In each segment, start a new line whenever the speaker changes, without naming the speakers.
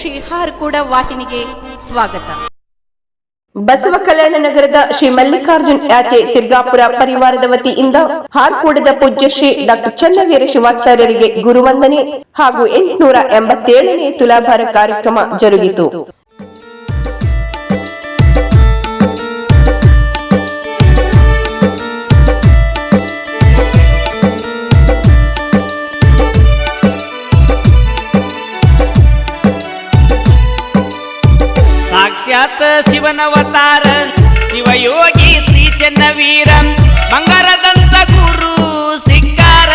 ಶ್ರೀ ಹಾರ್ಕೂಡ ವಾಹಿನಿಗೆ ಸ್ವಾಗತ.
ಬಸವ ಕಲ್ಯಾಣ ನಗರದ ಶ್ರೀ ಮಲ್ಲಿಕಾರ್ಜುನ್ ಯಾಚೆ ಸಿರ್ಗಾಪುರ ಪರಿವಾರದ ವತಿಯಿಂದ ಹಾರ್ಕೂಡದ ಪೂಜ್ಯ ಶ್ರೀ ಡಾಕ್ಟರ್ ಚನ್ನವೀರ ಶಿವಾಚಾರ್ಯರಿಗೆ ಗುರುವಂದನೆ ಹಾಗೂ 887ನೇ ತುಲಾಭಾರ ಕಾರ್ಯಕ್ರಮ ಜರುಗಿತು.
ಸಾಕ್ಷಾತ್ ಶಿವನವತಾರ ಶಿವಯೋಗಿ ಶ್ರೀ ಚನ್ನವೀರ ಬಂಗಾರದಂತ ಗುರು ಸಿಕ್ಕಾರ.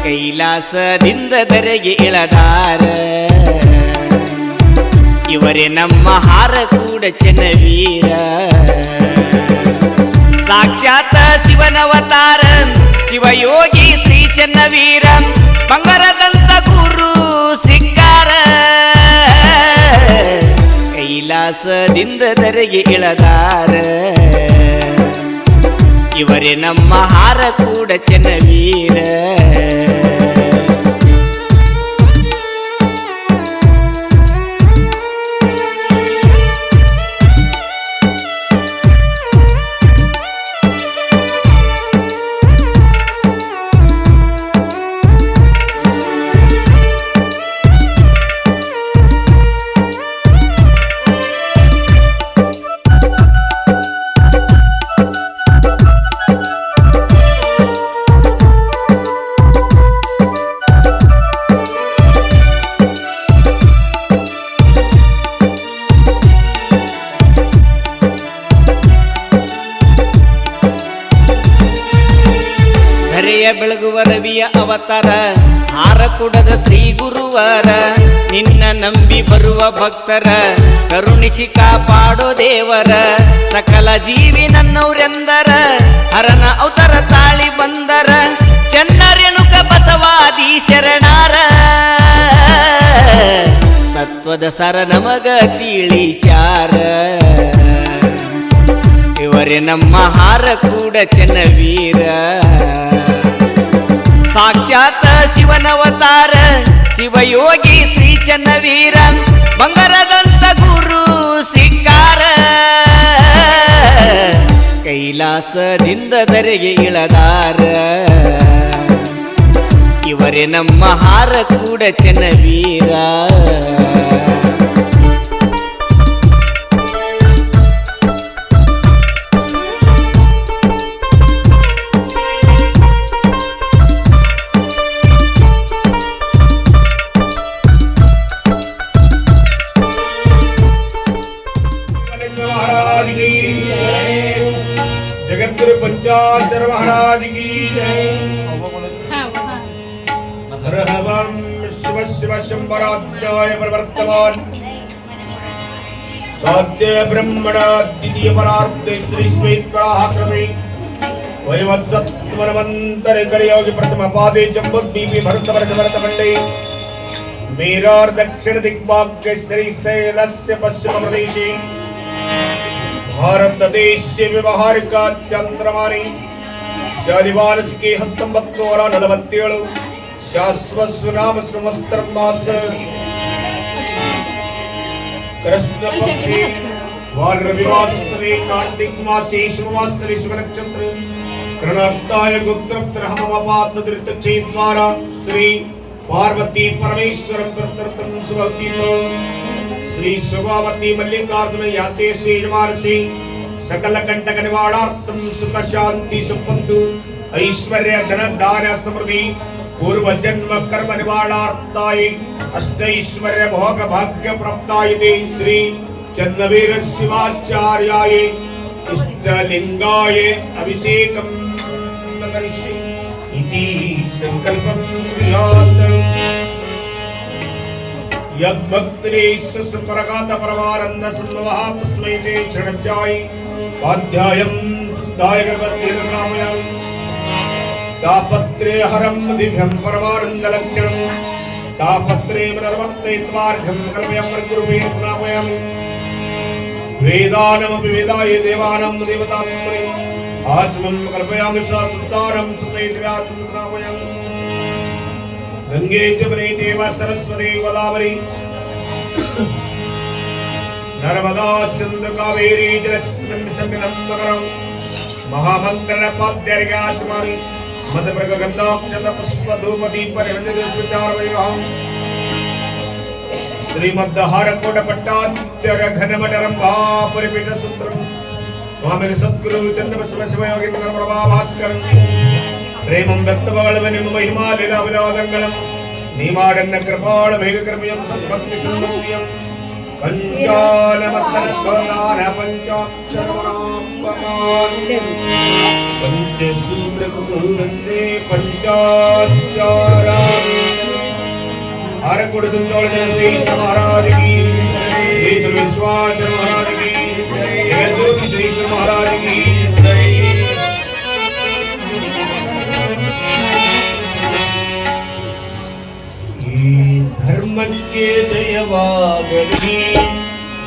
ಕೈಲಾಸದಿಂದ ಧರೆಗೆ ಇಳದಾರ ಇವರೇ ನಮ್ಮ ಹಾರಕೂಡ ಚನ್ನವೀರ. ಸಾಕ್ಷಾತ್ ಶಿವನವತಾರ ಶಿವಯೋಗಿ ಶ್ರೀ ಚನ್ನವೀರ ಬಂಗಾರದಂತ ಗುರು ಸಿಕ್ಕಾರ. ಕೈಲಾಸದಿಂದ ಧರೆಗೆ ಇಳದಾರ ಇವರೇ ನಮ್ಮ ಹಾರಕೂಡ ಚನ್ನವೀರ. ಬೆಳಗುವ ರವಿಯ ಅವತಾರ ಹಾರಕೂಡದ ಶ್ರೀ ಗುರುವಾರ. ನಿನ್ನ ನಂಬಿ ಬರುವ ಭಕ್ತರ ಕರುಣಿಸಿ ಕಾಪಾಡೋ ದೇವರ. ಸಕಲ ಜೀವಿ ನನ್ನವರೆಂದರ ಹರನ ಅವತಾರ ತಾಳಿ ಬಂದರ. ಚನ್ನರೇಣುಕ ಬಸವಾದಿ ಶರಣಾರ ತತ್ವದ ಸರ ನಮಗ ತಿಳಿಸ್ಯಾರ. ಇವರೇ ನಮ್ಮ ಹಾರಕೂಡ ಚನ್ನವೀರ. ಸಾಕ್ಷಾತ್ ಶಿವನವತಾರ ಶಿವಯೋಗಿ ಶ್ರೀ ಚನ್ನವೀರ ಬಂಗಾರದಂತ ಗುರು ಸಿಕ್ಕಾರ. ಕೈಲಾಸದಿಂದ ಧರೆಗೆ ಇಳದಾರ ಇವರೇ ನಮ್ಮ ಹಾರಕೂಡ ಚನ್ನವೀರ.
जगद्गुरु पंचाक्षर महाराज की जय. हरहवं शिव शिव शंबराध्याय प्रवर्तमान साध्य ब्रह्मणा द्वितीय परार्थे श्री श्वेतराक्रमे वैवत्सत्वनमंतरे कलियोगी प्रथम पादे जम्बुद्वीपे भरतवर्षभरतमंडे मेरार दक्षिण दिग्भागे श्री शैलस्य पश्चिम प्रदेशे भारत देश व्यवहारिका चंद्रमानी शालिवानस के 1947 शाश्वत सुनाम संवत्सर मास कृष्ण पक्षे वार्यवासरे कार्तिक मासे शुभवासरे शुभ नक्षत्र कृणाब्दाय गुप्तोत्तर हमवापात दृतक्षे द्वारा श्री पार्वती परमेश्वरं प्रत्यर्थं सुभक्तितो श्री शुभावती मल्लिकार्जुन याचे श्री यजमानसी सकल कंटक निवारणार्थं सुख शांति संपत्तु ऐश्वर्य धन दान समृद्धि पूर्व जन्म कर्म निवारणार्थाय अष्टैश्वर्य भोग भाग्य प्राप्ताय श्री चन्नवीर शिवाचार्याय इष्टलिंगाय अभिषेकं करिष्ये इति संकल्पं क्रियात्. यद्भक्तिरेश संप्रगात परमानंद संवहा तस्मै ते क्षणज्ञाय पाध्यायं शुद्धाय गणपते नमामि. तापत्रे हरं दिव्यं परमानंद लक्षणं तापत्रे मनर्वत्ते त्वार्घं कर्मयं गुरुवे स्नापयामि. वेदानमपि वेदाय देवानां देवतात्मने आचमं कल्पयामि सा सुतारं सुतैर्व्याचं स्नापयामि. ಗಂಗೆ ಜಮುನೆ ಚೈವ ಸರಸ್ವತಿ ಗೋದಾವರಿ ನರ್ಮದಾ ಸಿಂಧು ಕಾವೇರಿ ಜಲಸ್ಮಿನ್ ಸನ್ನಿಧಂ ಮಕರಂ ಮಹಾಮಂತ್ರಣ ಪಾದ್ಯರಿಗೆ ಆಚಮಾರಿ ಮದಪ್ರಗ ಗಂಧಾಕ್ಷತ ಪುಷ್ಪ ಧೂಪ ದೀಪ ವಿಚಾರ ವೈವಾಹಂ ಶ್ರೀಮದ್ ಹಾರಕೋಟ ಪಟ್ಟಾಚಾರ್ಯ ಘನಮಠರಂಭಾಪುರಿ ಪೀಠ ಸುಂದರಂ ಸ್ವಾಮಿ ಸದ್ಗುರು ಚಂದ್ರಬಸವ ಶಿವಯೋಗೀಂದ್ರ ಪ್ರಭಾ ಭಾಸ್ಕರ ಪ್ರೇಮಂ ವ್ಯಕ್ತಬಳವ ನಿಮ್ಮ ಮಹಿಮಾ ಲೀಲಾ ವಿಲಾಸಂಗಳಂ ನೀಮಾಡನ್ನ ಕೃಪಾಳ ಬೇಗ ಕೃಪಯಂ ಸದ್ಭಕ್ತಿ ಸನ್ಮತಿಯಂ ಪಂಚಾನಮತನಧ್ವದಾನ ಪಂಚಾಕ್ಷರಮನಾಪಮಾನಿ ಪಂಚಸೂತ್ರಕುಂದೇ ಪಂಚಾಚಾರ आरकोट संचौल जगदीश महाराज की जय, चलो विश्वाचर महाराज की जय, ज्योति श्रीश्वर महाराज की जय। धर्म के जयवागरी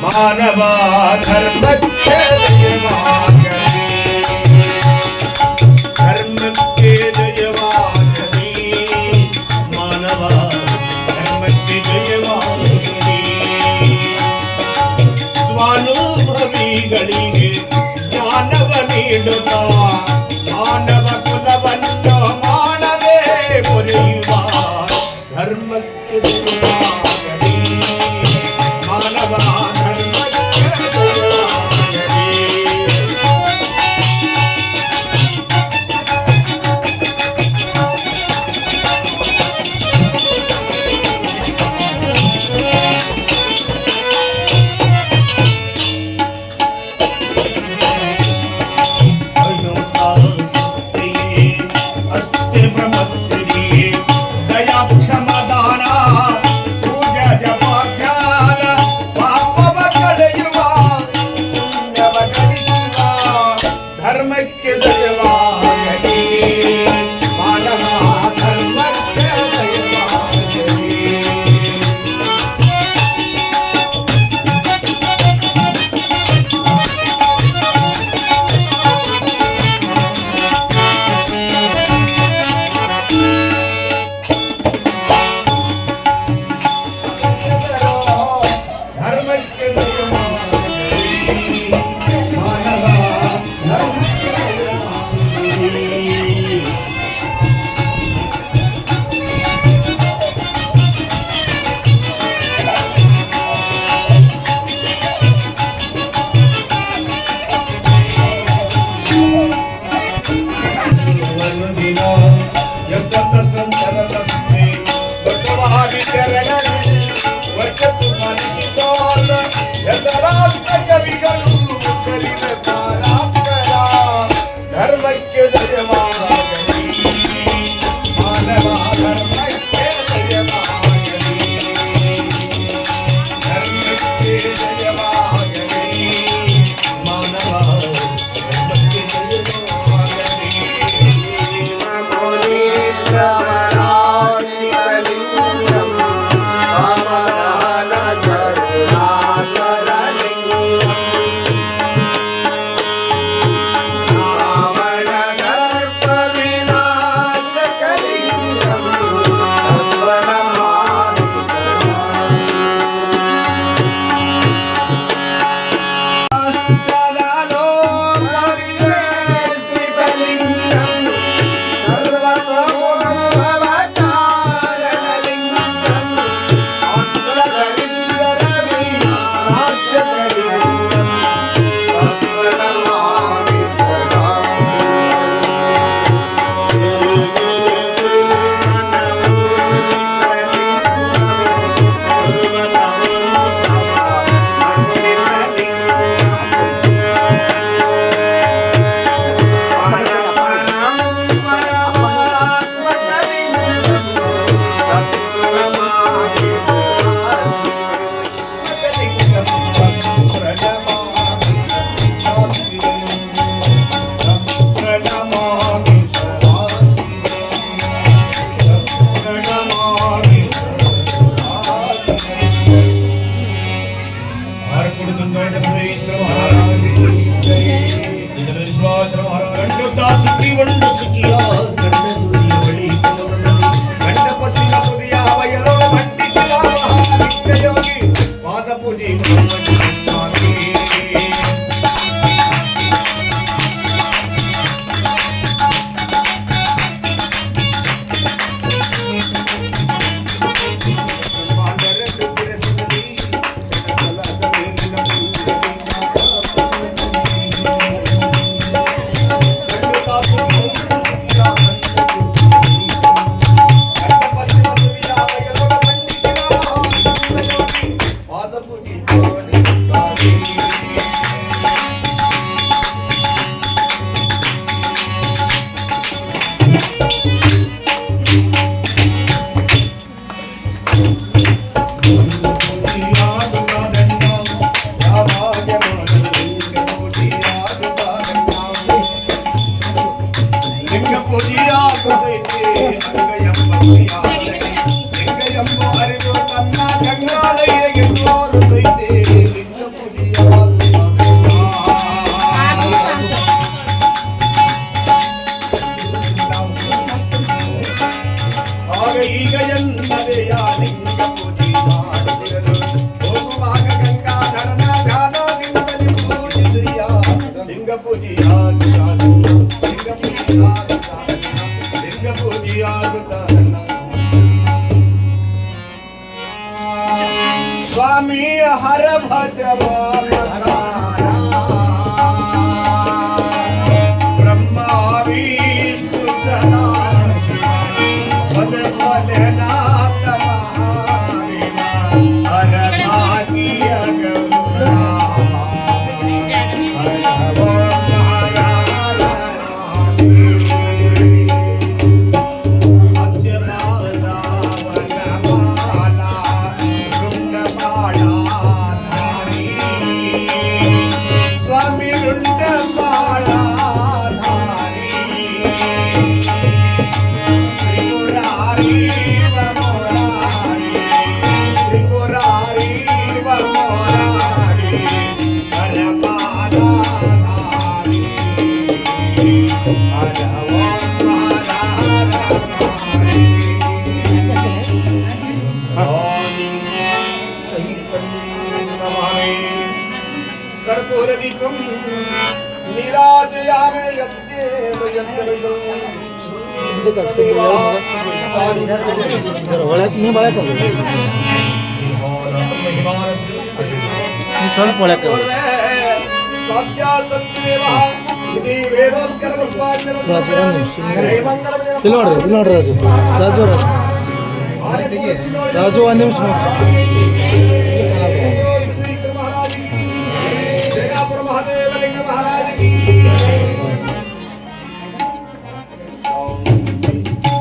मानवा धर्म के जयवागरी धर्म के जयवागरी मानवा ಸ್ವಾನುಭವಿಗಳಿಗೆ ಜ್ಞಾನವ ನೀಡುತ್ತ ಮಾನವ ಕುಲವನ್ನು ಮಾಡದೆ ಪೊರೆಯುವ ಧರ್ಮಕ್ಕೆ ಜಯವಾಗಲಿ ಮಾನವ ಧರ್ಮಕ್ಕೆ ಜಯವಾಗಲಿ ಧರ್ಮಕ್ಕೆ ಜಯವಾಗಲಿ ಮಾನವ ಧರ್ಮಕ್ಕೆ ಜಯವಾಗಲಿ ಧರ್ಮಕ್ಕೆ ಕವಿಗಳು ಧರ್ಮಕ್ಕೆ ಜಯವಾಗಲಿ ಮಾನವ ಧರ್ಮಕ್ಕೆ ಜಯವಾಗಲಿ ಧರ್ಮಕ್ಕೆ ಜಯವಾಗಲಿ ಮಾನವ ಧರ್ಮಕ್ಕೆ ಜಯವಾಗಲಿ ಪೂಜೆಯ ಲಿಂಗ ಪೂಜೆ ಮಾಡುತ್ತಿರಲು ಹೋಗುವಾಗ ಗಂಗಾಧರನ ಧ್ಯಾನದಿಂದಲೇ ಪೂಜಿಸಿಯ ಲಿಂಗ ಪೂಜೆಯಾಗುತ್ತಾರಣ್ಣ ಸ್ವಾಮಿ ಹರ ಭಜವ ಬ್ರಹ್ಮ ವಿಷ್ಣು ಸದಾ ಬಲ ಭೋಲೆನಾಥ ಮಹಾದೇವ ಹರ ಭಾಗ್ಯ ಗೌರ कर्पूरदीपं नीराजयामे यद्देव
ಸ್ವಲ್ಪ ಒಳಕ್ಕೆ ಇಲ್ಲಿ ನೋಡ್ರಿ ರಾಜು ರಾಜು ಒಂದು ನಿಮಿಷ
महादेव महाराज की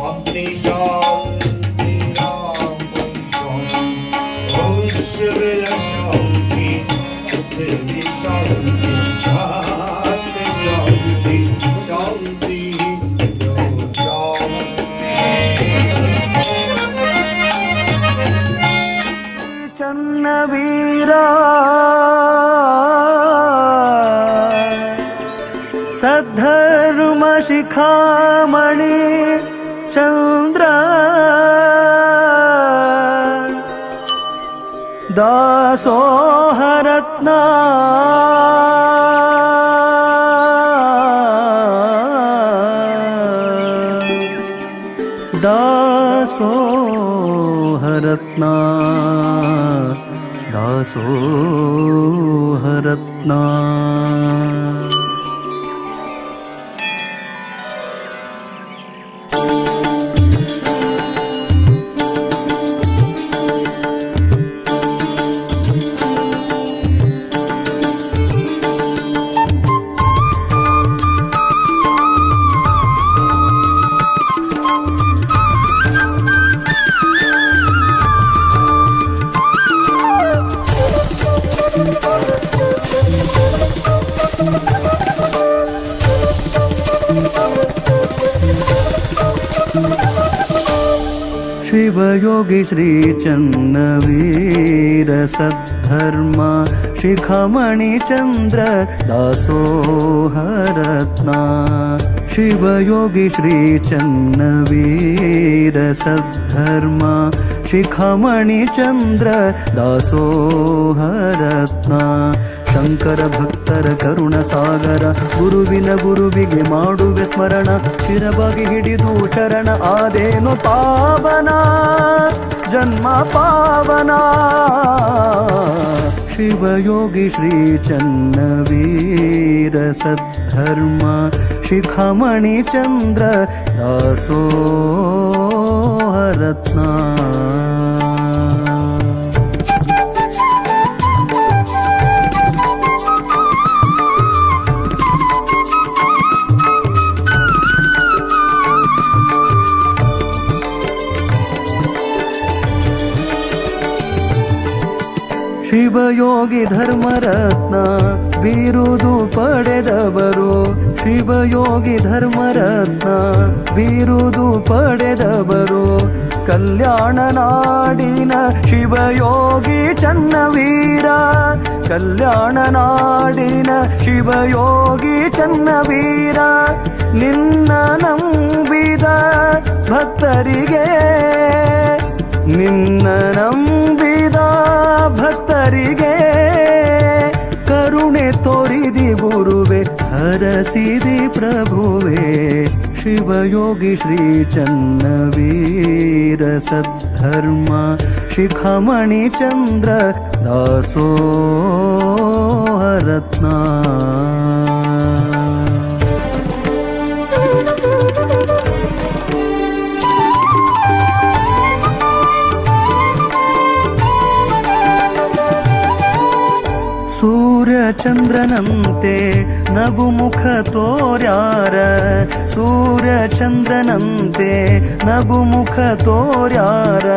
अपनी शांति शांति
चन्नवीरा सद्धर्म शिखामणि चंद्र दासोहरत्न दासोहरत्न दासोहरत्न शिवयोगी श्री चन्नवीर सद्धर्म शिखामणि चंद्र दासोहरत्न शिवयोगी श्री चन्नवीर सद्धर्म शिखामणि चंद्र दासोहरत्न ಶಂಕರ ಭಕ್ತರ ಕರುಣ ಸಾಗರ ಗುರುವಿನ ಗುರುವಿಗೆ ಮಾಡುವೆ ಸ್ಮರಣ ಶಿರವಾಗಿ ಹಿಡಿದು ಚರಣ ಆದೇನು ಪಾವನ ಜನ್ಮ ಪಾವನ ಶಿವಯೋಗಿ ಶ್ರೀ ಚನ್ನವೀರ ಸದ್ಧರ್ಮ ಶಿಖಾಮಣಿ ಚಂದ್ರ ದಾಸೋಹರತ್ನ ಶಿವಯೋಗಿ ಧರ್ಮರತ್ನ ಬಿರುದು ಪಡೆದವರು ಶಿವಯೋಗಿ ಧರ್ಮರತ್ನ ಬಿರುದು ಪಡೆದವರು ಕಲ್ಯಾಣ ನಾಡಿನ ಶಿವಯೋಗಿ ಚನ್ನವೀರ ಕಲ್ಯಾಣ ನಾಡಿನ ಶಿವಯೋಗಿ ಚನ್ನವೀರ ನಿನ್ನ ನಂಬಿದ ಭಕ್ತರಿಗೆ ನಿನ್ನ ನಂಬಿದ ಭಕ್ತರಿಗೆ ಕರುಣೆ ತೋರಿದಿ ಗುರುವೆ, ಹರಸಿದಿ ಪ್ರಭುವೆ. ಶಿವಯೋಗಿ ಶ್ರೀ ಚನ್ನವೀರ ಸದ್ಧರ್ಮ ಶಿಖಾಮಣಿ ಚಂದ್ರ ದಾಸೋಹರತ್ನ. ಸೂರ್ಯಚಂದ್ರನಂತೆ ನಗುಮುಖ ತೋರ್ಯಾರ, ಸೂರ್ಯಚಂದ್ರನಂತೆ ನಗುಮುಖ ತೋರ್ಯಾರ.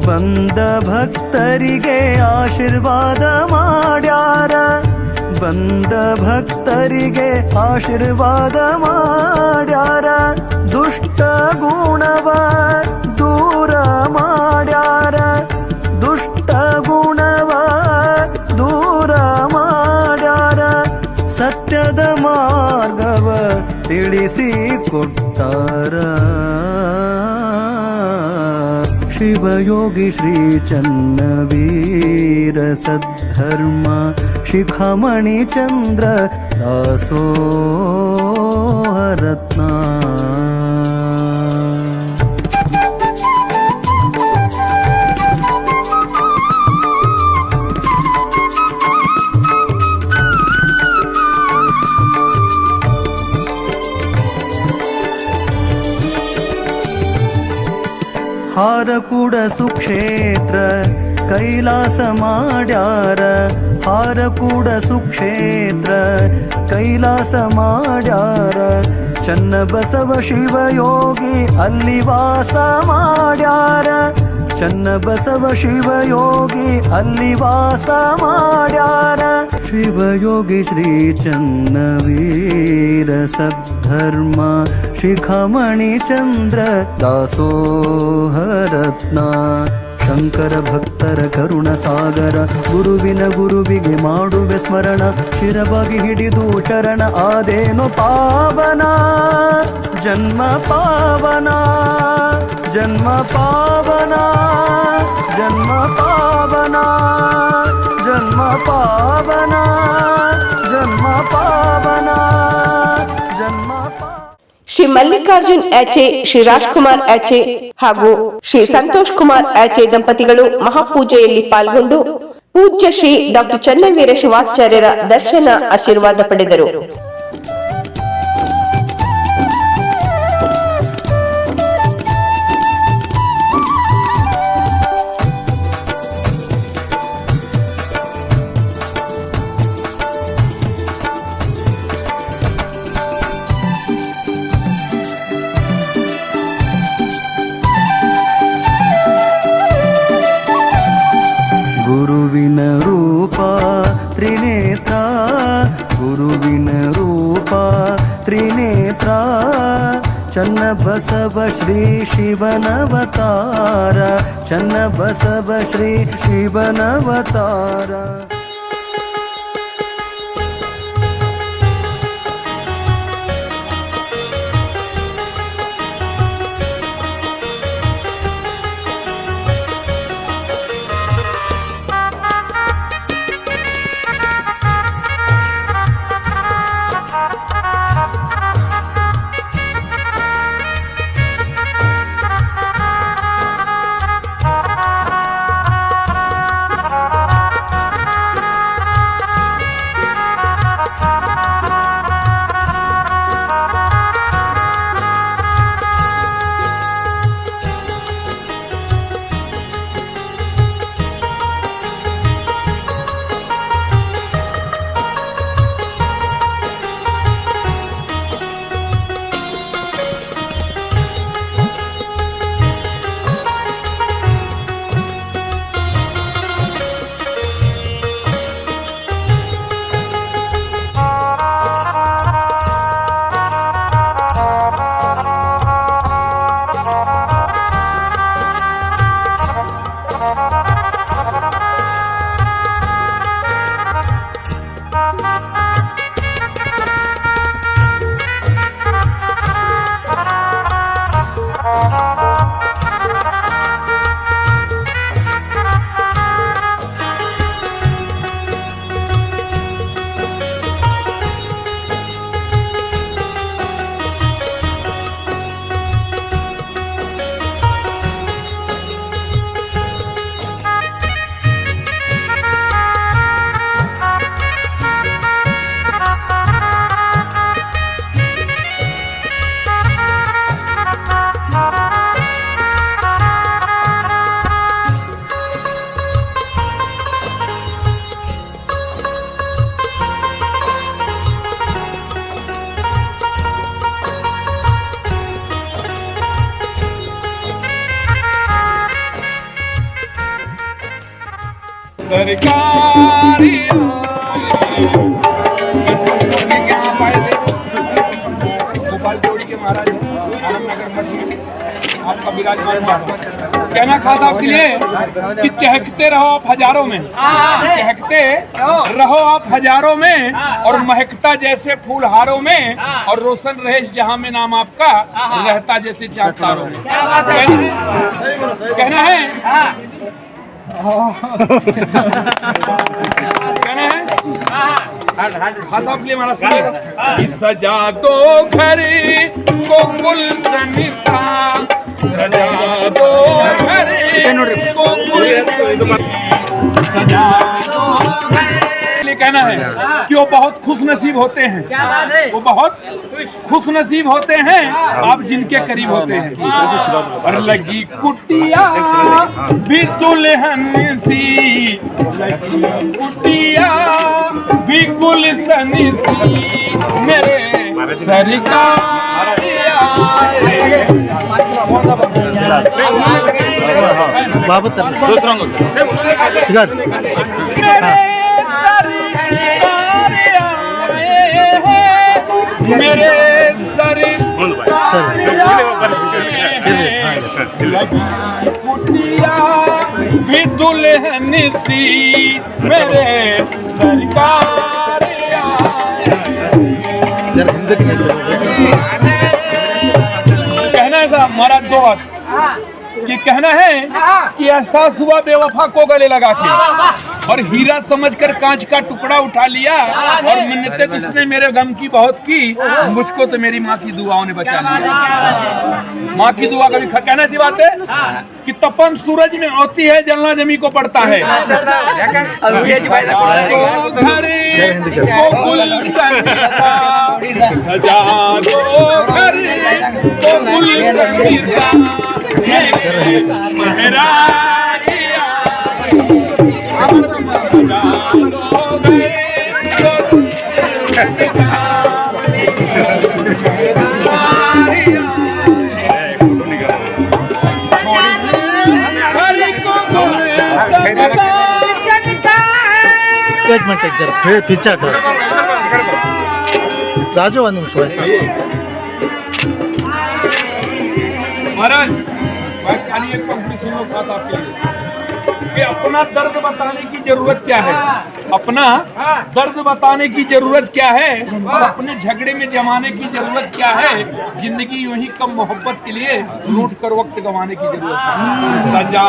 ಬಂದ ಭಕ್ತರಿಗೆ ಆಶೀರ್ವಾದ ಮಾಡ್ಯಾರ, ಬಂದ ಭಕ್ತರಿಗೆ ಆಶೀರ್ವಾದ ಮಾಡ್ಯಾರ. ದುಷ್ಟ ಗುಣವ ದೂರ ಮಾಡ್ಯಾರ, ದುಷ್ಟ ಗುಣವ ದೂರ ಮಾಡ್ಯಾರ. ಸತ್ಯದ ಮಾರ್ಗವ ತಿಳಿಸಿ ಕೊಟ್ಟಾರ. ಶಿವಯೋಗಿ ಶ್ರೀ ಚನ್ನವೀರ ಸದ್ಧರ್ಮ ಶಿಖಾಮಣಿ ಚಂದ್ರ ದಾಸೋಹರತ್ನ. ಹಾರಕೂಡ ಸುಕ್ಷೇತ್ರ ಕೈಲಾಸ ಮಾಡ್ಯಾರ, ಹಾರಕೂಡ ಸುಕ್ಷೇತ್ರ ಕೈಲಾಸ ಮಾಡ್ಯಾರ. ಚನ್ನಬಸವ ಶಿವಯೋಗಿ ಅಲ್ಲಿ ವಾಸ ಮಾಡ್ಯಾರ, ಚನ್ನಬಸವ ಶಿವಯೋಗಿ ಅಲ್ಲಿ ವಾಸ ಮಾಡ್ಯಾರ. ಶಿವಯೋಗಿ ಶ್ರೀ ಚನ್ನವೀರ ಸದ್ಧರ್ಮ ಶಿಖಾಮಣಿ ಚಂದ್ರ ದಾಸೋಹರತ್ನ. ಶಂಕರ ಭಕ್ತರ ಕರುಣ ಸಾಗರ, ಗುರುವಿನ ಗುರುವಿಗೆ ಮಾಡುವೆ ಸ್ಮರಣ. ಶಿರವಾಗಿ ಹಿಡಿದು ಚರಣ ಆದೇನು ಪಾವನ, ಜನ್ಮ ಪಾವನ, ಜನ್ಮ ಪಾವನ, ಜನ್ಮ ಪಾವನ, ಜನ್ಮ ಪಾವನ, ಜನ್ಮ ಪಾವನ, ಜನ್ಮ ಪಾವನ.
ಶ್ರೀ ಮಲ್ಲಿಕಾರ್ಜುನ್ ಆಚೆ, ಶ್ರೀ ರಾಜ್ಕುಮಾರ್ ಆಚೆ ಹಾಗೂ ಶ್ರೀ ಸಂತೋಷ್ ಕುಮಾರ್ ಆಚೆ ದಂಪತಿಗಳು ಮಹಾಪೂಜೆಯಲ್ಲಿ ಪಾಲ್ಗೊಂಡು ಪೂಜ್ಯ ಶ್ರೀ ಡಾಕ್ಟರ್ ಚನ್ನವೀರ ಶಿವಾಚಾರ್ಯರ ದರ್ಶನ ಆಶೀರ್ವಾದ ಪಡೆದರು.
ಗುರುವಿನ ರೂಪ ತ್ರಿನೇತ್ರ, ಗುರುವಿನ ರೂಪ ತ್ರಿನೇತ್ರ. ಚನ್ನಬಸವ ಶ್ರೀ ಶಿವನವತಾರ, ಚನ್ನಬಸವ ಶ್ರೀ ಶಿವನವತಾರ.
सरकारी गोपाल जोड़ी के महाराज आनंदनगर मठ में आपका विराजमान कहना खाता आपके लिए कि चहकते रहो आप हजारों में, चहकते रहो आप हजारों में और महकता जैसे फूलहारों में और रोशन रहे जहां में नाम आपका रहता जैसे चार तारों में। कहना है कहना है सजा दो घर को गुलशनिता, सजा दो घर को गुलशनिता, सजा दो घर। कहना है कि वो बहुत खुश नसीब होते हैं, वो बहुत खुश नसीब होते हैं आप जिनके करीब होते हैं। और लगी कुटिया भी दुल्हन सी, लगी कुटिया भी गुलशन सी, मेरे सरकार मेरे कुटिया भी दुल्हन सी, मेरे सरकार कहना है साहब महाराज दो बात कि कहना है कि एहसास हुआ बेवफा को गले लगा के और हीरा समझकर कांच का टुकड़ा उठा लिया और मिन्नतें जिसने मेरे गम की बहुत की, मुझको तो मेरी माँ की दुआओं ने बचा लिया। माँ की दुआ कभी कहना सी बात है कि तपन सूरज में होती है, जलना जमी को पड़ता है।
एक मिनट जरा पीछे हटो राजू ಒಂದು ನಿಮಿಷ
महाराज मैं खाली एक पंक्ति सुनो बात आपके लिए कि अपना दर्द बताने की जरूरत क्या है, अपना दर्द बताने की जरूरत क्या है और अपने झगड़े में जमाने की जरूरत क्या है। जिंदगी यूं ही कम मोहब्बत के लिए लूट कर वक्त गंवाने की जरूरत है। सजा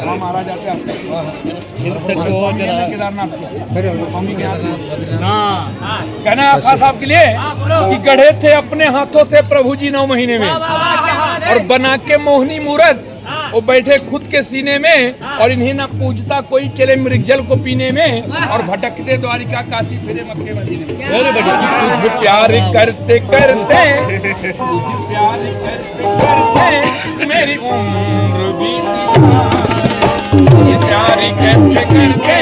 दो महाराज आते हैं केदारनाथ कहना है खास आपके लिए कि गढ़े थे अपने हाथों से प्रभु जी 9 महीने में, और बना के मोहनी मूरत वो बैठे खुद के सीने में, और इन्हें ना पूजता कोई, चले मृगजल को पीने में, और भटकते द्वारिका काशी फिरे मक्के मदीने। तुझ प्यार करते करते, तुझ प्यार करते करते मेरी उम्र बीती, तुझ प्यार करते करते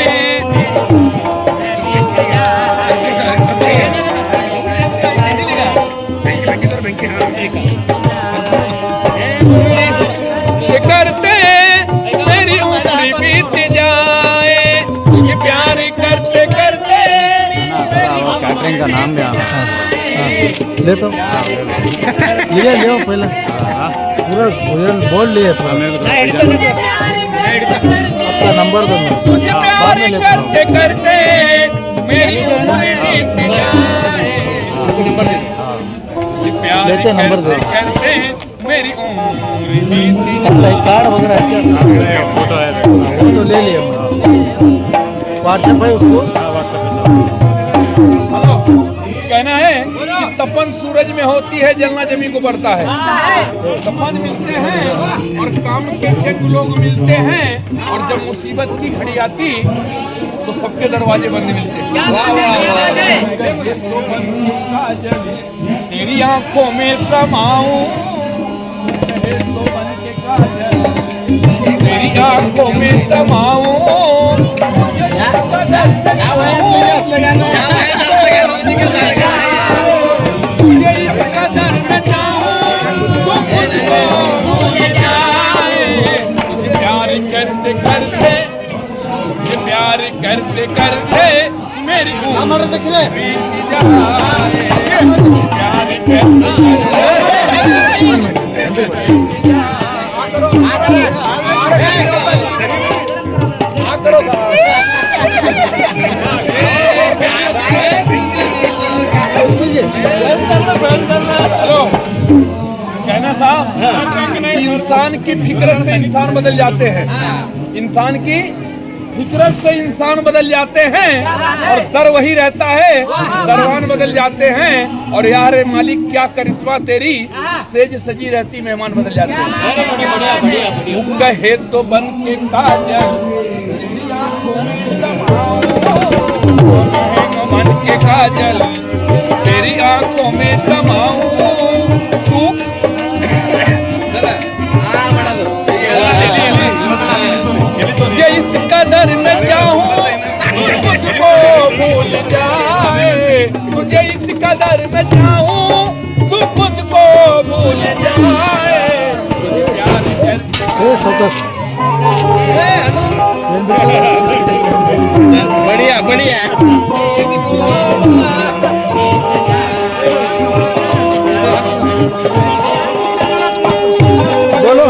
करते मेरी उम्र बीत जाए, तुझे प्यार करते करते।
कैटरिंग का नाम भी
ले तो ये ले पहले पूरा बोल लिए अपना नंबर दो,
तुझे प्यार करते करते मेरी उम्र बीत जाए, प्यार
लेते नंबर दे
करते मेरी उम्र बीती जाए।
कार्ड वगैरह है, फोटो है, वो तो ले लिया, व्हाट्सएप है उसको।
हेलो, कहना है कि तपन सूरज में होती है, जलना जमी को बढ़ता है। तपन मिलते हैं और काम के जंग लोग मिलते हैं, और जब मुसीबत की घड़ी आती तो सबके दरवाजे बंद मिलते हैं। तेरी आंखों में समाऊं, तेरी आंखों में समाऊं, प्यार करते करते मेरी उम्र बीती जाए, प्यार हेलो, कहना साहब, इंसान की फिक्रत से इंसान बदल जाते हैं, इंसान की फितरत से इंसान बदल जाते हैं, और दर वही रहता है, दरवान बदल जाते हैं। और यार मालिक क्या करिश्मा तेरी, सेज सजी रहती मेहमान बदल जाते हैं। कहे तो बन के काजल, बन के काजल तेरी आंखों में समाऊं, तुझे इस कदर में चाहूं तुझको भूल जाए, तुझे इस कदर में चाहूं तू खुद को भूल जाए, प्यार करते।
बढ़िया बढ़िया।
बोलो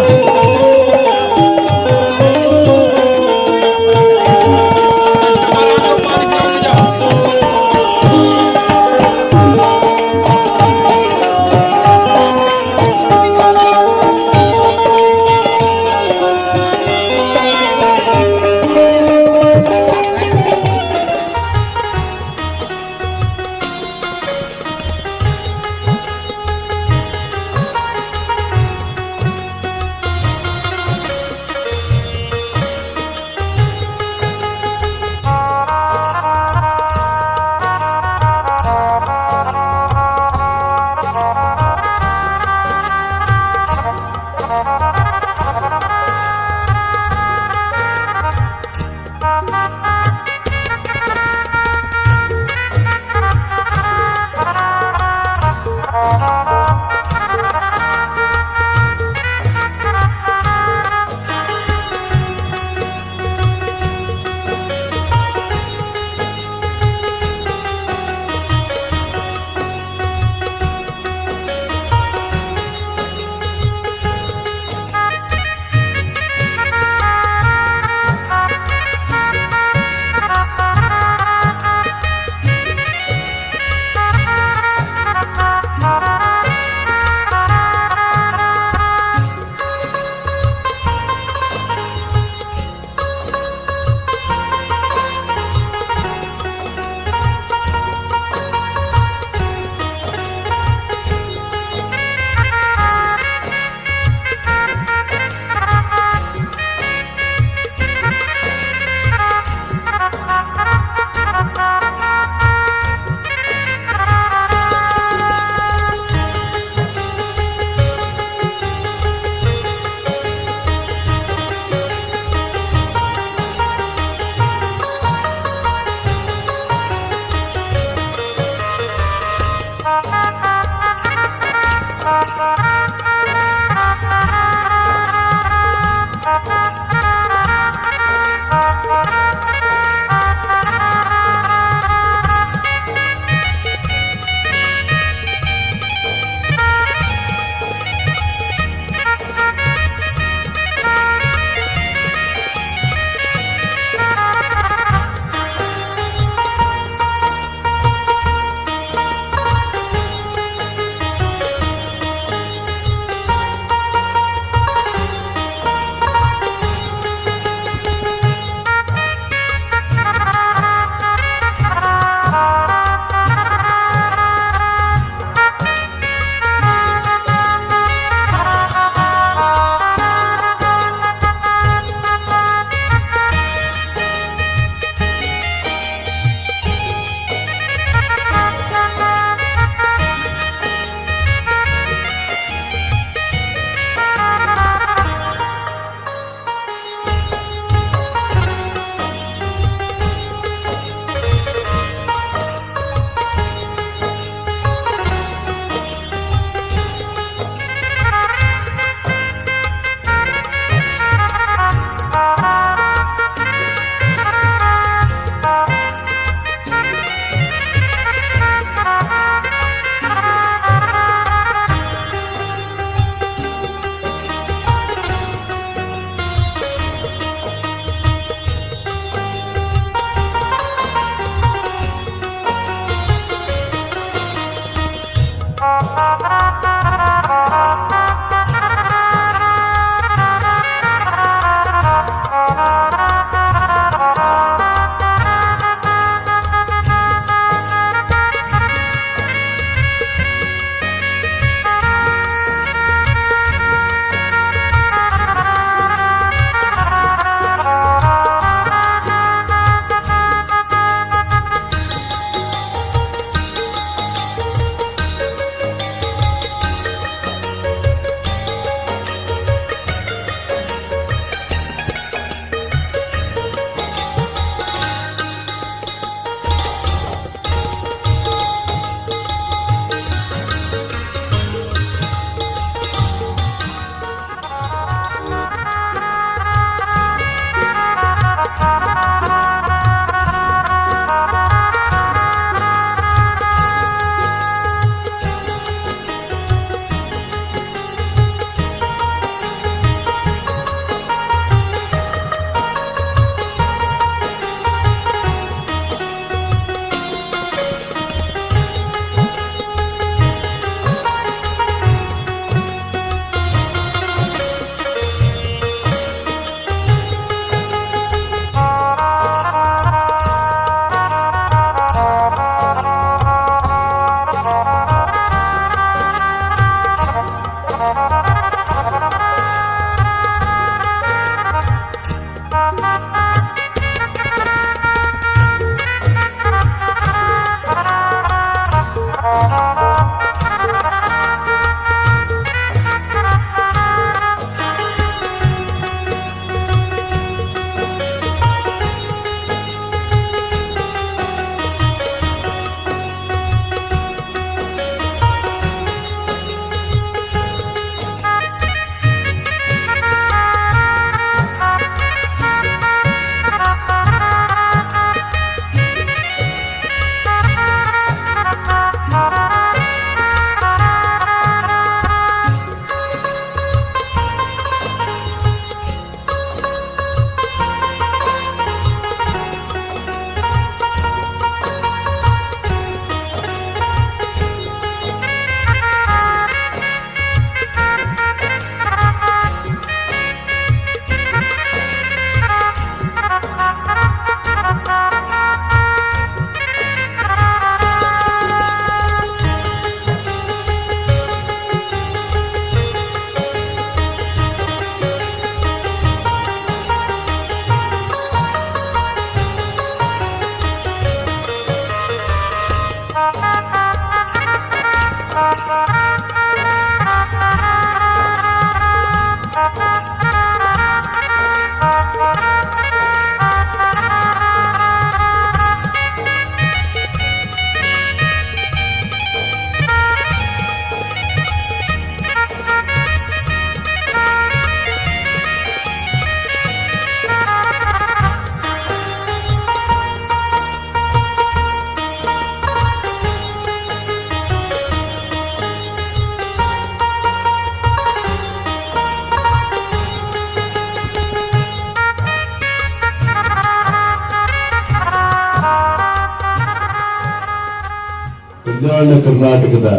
ಕಲ್ಯಾಣ ಕರ್ನಾಟಕದ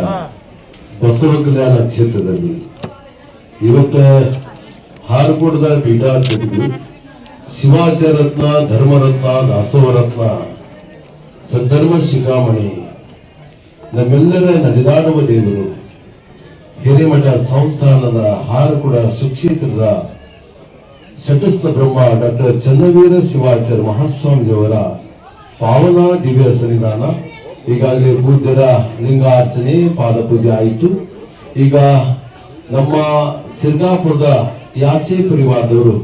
ಬಸವ ಕಲ್ಯಾಣ ಕ್ಷೇತ್ರದಲ್ಲಿ ಇವತ್ತ ಹಾರಕೋಟದ ಪೀಠಾಧಿಪತಿಗಳು ಶಿವಾಚಾರತ್ನ ಧರ್ಮರತ್ನ ದಾಸೋಹರತ್ನ ಸದ್ಧರ್ಮ ಶಿಖಾಮಣಿ ನಮ್ಮೆಲ್ಲರ ನಡೆದಾಡುವ ದೇವರು ಹಿರೇಮಠ ಸಂಸ್ಥಾನದ ಹಾರಕೋಡ ಸುಕ್ಷೇತ್ರದ ಶತಸ್ಥ ಬ್ರಹ್ಮ ಡಾಕ್ಟರ್ ಚನ್ನವೀರ ಶಿವಾಚಾರ್ಯ ಮಹಾಸ್ವಾಮಿಯವರ ಪಾವನ ದಿವ್ಯ ಸನ್ನಿಧಾನ. ಈಗಾಗಲೇ ಪೂಜ್ಯರ ಲಿಂಗಾರ್ಚನೆ ಪಾದಪೂಜೆ ಆಯಿತು. ಈಗ ನಮ್ಮ ಸಿರ್ಗಾಪುರದ ಯಾಚೆ ಪರಿವಾರದವರು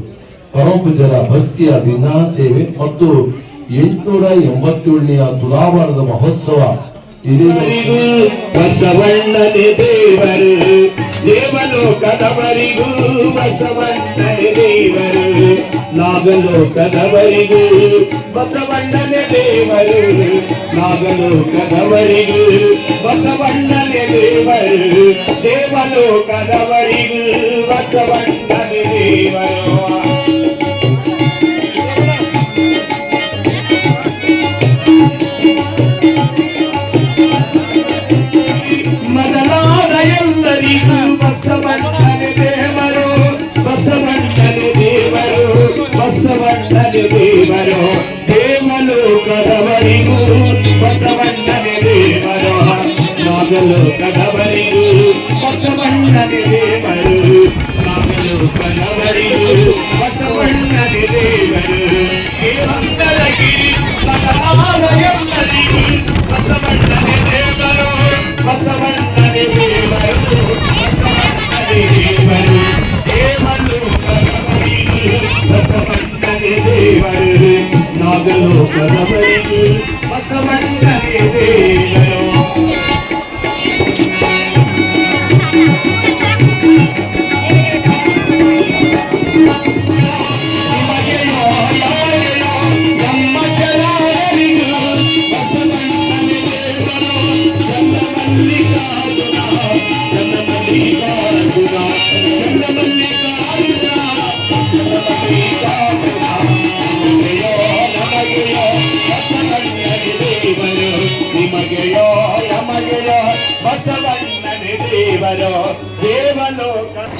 ಪರಮಪೂಜ್ಯರ ಭಕ್ತಿಯ ದಿನಾ ಸೇವೆ ಮತ್ತು 887ನೇ ತುಲಾಭಾರದ ಮಹೋತ್ಸವ
ಬಸವಣ್ಣನೇ ದೇವರು ದೇವಲೋಕದವರಿಗೂ ಬಸವಣ್ಣನೇ ದೇವರು ನಾಗಲೋಕದವರಿಗೂ ಬಸವಣ್ಣನೇ ದೇವರು ನಾಗಲೋಕದವರಿಗೂ ಬಸವಣ್ಣನೇ ದೇವರು ದೇವಲೋಕದವರಿಗೂ ಬಸವಣ್ಣನೇ ದೇವರು. ಮೊದಲಾದ ಎಲ್ಲರಿಗೂ ಬಸವಣ್ಣನೇ ದೇವರು ಬಸವಣ್ಣನೇ ದೇವರು ಬಸವಣ್ಣನೇ ದೇವರು ದೇವಲೋಕದವರಿಗೂ ಬಸವಣ್ಣನೇ ದೇವರು ನಾಗಲೋಕದವರಿಗೂ ಬಸವಣ್ಣನೇ ದೇವರು ನಾಗಲೋಕದವರಿಗೂ ಬಸವಣ್ಣನೇ ದೇವರು ದೇವಂದರಗಿರಿ ಮೊದಲಾದ ಎಲ್ಲರಿಗೂ ಬಸವಣ್ಣನೇ ದೇವರು ಬಸವಣ್ಣನೇ ದೇವರು ಬಸವಣ್ಣನೇ ದೇವರು ದೇವಲೋಕದವರಿಗೂ ಬಸವಣ್ಣನೇ ದೇವರು ನಾಗಲೋಕದವರಿಗೂ ಬಸವಣ್ಣನೇ ದೇವರು.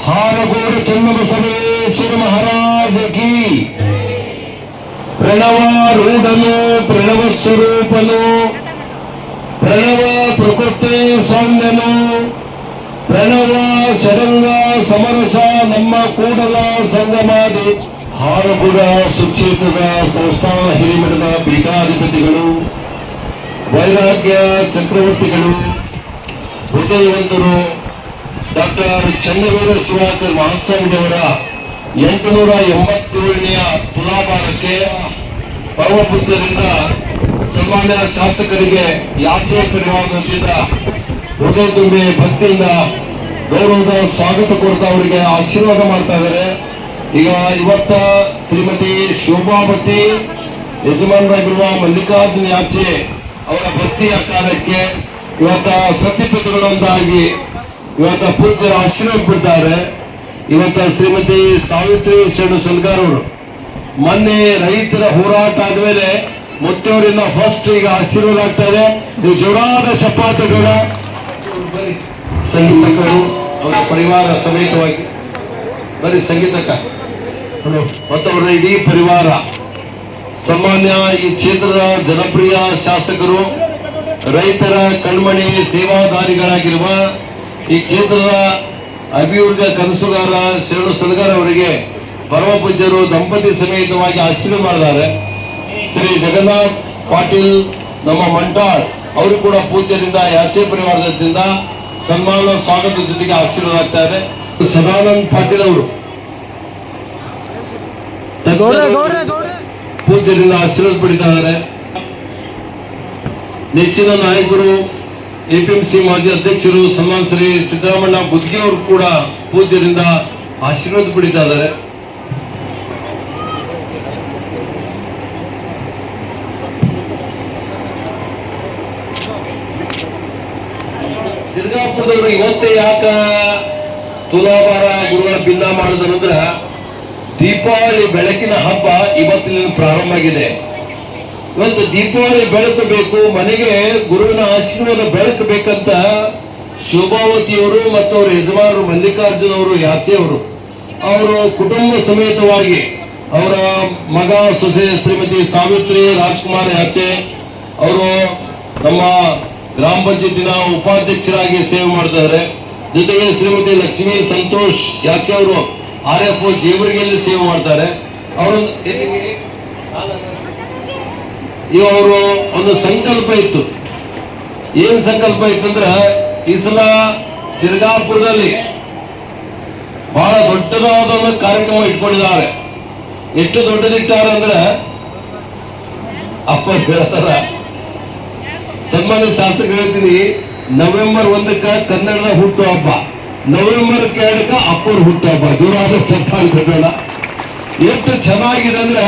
ಹಾರಗೋಡು ಚನ್ನಬಸವೇಶ್ವರ ಮಹಾರಾಜ ಕಿ. ಪ್ರಣವಾರೂಢನು ಪ್ರಣವ ಸ್ವರೂಪನು ಪ್ರಣವ ಪ್ರಕೃತಿ ಸೌಮ್ಯನು ಪ್ರಣವ ಶರಂಗ ಸಮರಸ ನಮ್ಮ ಕೂಡಲ ಸಂಗಮಾದಿ ಹಾರಗೋಡ ಸುಕ್ಷೇತ್ರದ ಸಂಸ್ಥಾನ ಹಿರಿಮಠದ ಪೀಠಾಧಿಪತಿಗಳು ವೈರಾಗ್ಯ ಚಕ್ರವರ್ತಿಗಳು ಹೃದಯವಂತರು ಡಾಕ್ಟರ್ ಚನ್ನವೀರ ಶಿವಾಚಾರ್ಯ ಮಹಾಸ್ವಾಮಿಯವರ 887ನೇ ತುಲಾಭಾರಕ್ಕೆ ಪರಮಪೂಜ್ಯರಿಂದ ಸನ್ಮಾನ್ಯ ಶಾಸಕರಿಗೆ ಯಾಚೆ ಪರಿವಾರದಿಂದ ಹೃದಯ ತುಂಬಿ ಭಕ್ತಿಯಿಂದ ಗೌರವದ ಸ್ವಾಗತ ಕೋರ್ತಾ ಅವರಿಗೆ ಆಶೀರ್ವಾದ ಮಾಡ್ತಾ ಇದ್ದಾರೆ. ಈಗ ಇವತ್ತ ಶ್ರೀಮತಿ ಶೋಭಾವತಿ ಯಜಮಾನರಾಗಿರುವ ಮಲ್ಲಿಕಾರ್ಜುನ ಯಾಚೆ ಅವರ ಭಕ್ತಿಯ ಕಾಲಕ್ಕೆ ಇವತ್ತ ಸತ್ಯಪತಿಗಳೊಂದಾಗಿ ಇವತ್ತ ಪೂಜ್ಯರ ಆಶೀರ್ವಾದ ಬಿಡ್ತಾರೆ. ಇವತ್ತ ಶ್ರೀಮತಿ ಸಾವಿತ್ರಿ ಶರಣು ಸಲ್ಗಾರ್ ಅವರು ಮೊನ್ನೆ ರೈತರ ಹೋರಾಟ ಆದ್ಮೇಲೆ ಮುತ್ತವರಿಂದ ಫಸ್ಟ್ ಈಗ ಆಶೀರ್ವಾದ ಆಗ್ತಾ ಇದೆ. ನೀವು ಜೋರಾದ ಚಪ್ಪಾಟಗಳ ಸಂಗೀತಕರು ಅವರ ಪರಿವಾರ ಸಮೇತವಾಗಿ ಬರೀ ಸಂಗೀತಕ ಮತ್ತು ಅವರ ಇಡೀ ಪರಿವಾರ ಸಾಮಾನ್ಯ ಈ ಕ್ಷೇತ್ರದ ಜನಪ್ರಿಯ ಶಾಸಕರು ರೈತರ ಕಣ್ಮಣಿ ಸೇವಾದಾರಿಗಳಾಗಿರುವ ಈ ಕ್ಷೇತ್ರದ ಅಭಿವೃದ್ಧಿಯ ಕನಸುಗಾರ ಶರಣು ಸಲ್ಗಾರ್ ಅವರಿಗೆ ಪರಮ ಪೂಜ್ಯರು ದಂಪತಿ ಸಮೇತವಾಗಿ ಆಶೀರ್ವಾದ ಮಾಡಿದ್ದಾರೆ. ಶ್ರೀ ಜಗನ್ನಾಥ್ ಪಾಟೀಲ್ ನಮ್ಮ ಮಂಟಾಳ್ ಅವರು ಕೂಡ ಪೂಜ್ಯರಿಂದ ಯಾಚೆ ಪರಿವಾರದಿಂದ ಸನ್ಮಾನ ಸ್ವಾಗತ ಜೊತೆಗೆ ಆಶೀರ್ವಾದ ಆಗ್ತಾ ಇದೆ. ಸದಾನಂದ್ ಪಾಟೀಲ್ ಅವರು ಪೂಜ್ಯರಿಂದ ಆಶೀರ್ವಾದ ಪಡಿತಾ ನೆಚ್ಚಿನ ನಾಯಕರು ಎಪಿಎಂಸಿ ಮಾಜಿ ಅಧ್ಯಕ್ಷರು ಸನ್ಮಾನ್ ಶ್ರೀ ಸಿದ್ದರಾಮಣ್ಣ ಬುದ್ಧಿ ಅವರು ಕೂಡ ಪೂಜ್ಯರಿಂದ ಆಶೀರ್ವಾದ ಪಡಿತಾ ಇದ್ದಾರೆ. ಸಿರ್ಗಾಪುರದವರು ಇವತ್ತೇ ಯಾಕ ತುಲಾಭಾರ ಗುರುಗಳ ಭಿನ್ನ ಮಾಡಿದ್ರಂದ್ರ ದೀಪಾವಳಿ ಬೆಳಕಿನ ಹಬ್ಬ ಇವತ್ತಿನ ಪ್ರಾರಂಭ ಆಗಿದೆ. ಇವತ್ತು ದೀಪಾವಳಿ ಬೆಳಕು ಬೇಕು, ಮನೆಗೆ ಗುರುವಿನ ಆಶೀರ್ವಾದ ಬೆಳಕು ಬೇಕಂತ ಶೋಭಾವತಿಯವರು ಮತ್ತು ಅವರ ಯಜಮಾನರು ಮಲ್ಲಿಕಾರ್ಜುನ್ ಅವರು ಯಾಚೆಯವರು ಅವರು ಕುಟುಂಬ ಸಮೇತವಾಗಿ ಅವರ ಮಗ ಸೊಸೆ ಶ್ರೀಮತಿ ಸಾವಿತ್ರಿ ರಾಜ್ಕುಮಾರ್ ಯಾಚೆ ಅವರು ನಮ್ಮ ಗ್ರಾಮ ಪಂಚಾಯತಿನ ಉಪಾಧ್ಯಕ್ಷರಾಗಿ ಸೇವೆ ಮಾಡ್ತಾರೆ. ಜೊತೆಗೆ ಶ್ರೀಮತಿ ಲಕ್ಷ್ಮೀ ಸಂತೋಷ್ ಯಾಚೆ ಅವರು RFO ಜೇವರ್ಗಿಯಲ್ಲಿ ಸೇವೆ ಮಾಡ್ತಾರೆ. ಅವರು ಅವರು ಒಂದು ಸಂಕಲ್ಪ ಇತ್ತು. ಏನ್ ಸಂಕಲ್ಪ ಇತ್ತಂದ್ರೆ ಈ ಸಲ ಸಿರ್ಗಾಪುರದಲ್ಲಿ ಬಹಳ ದೊಡ್ಡದಾದ ಒಂದು ಕಾರ್ಯಕ್ರಮ ಇಟ್ಕೊಂಡಿದ್ದಾರೆ. ಎಷ್ಟು ದೊಡ್ಡದಿಟ್ಟಾರ ಅಂದ್ರೆ ಅಪ್ಪ ಹೇಳ್ತಾರ, ಸನ್ಮಾನ್ಯ ಶಾಸಕರು ಹೇಳ್ತೀನಿ, ನವೆಂಬರ್ 1ಕ್ಕ ಕನ್ನಡದ ಹುಟ್ಟು ಹಬ್ಬ, ನವೆಂಬರ್ 2ಕ್ಕ ಅಪ್ಪರ ಹುಟ್ಟು ಹಬ್ಬ. ಜೋರಾದ ಚಪ್ಪಾಳೆ. ಎಷ್ಟು ಚೆನ್ನಾಗಿದೆ ಅಂದ್ರೆ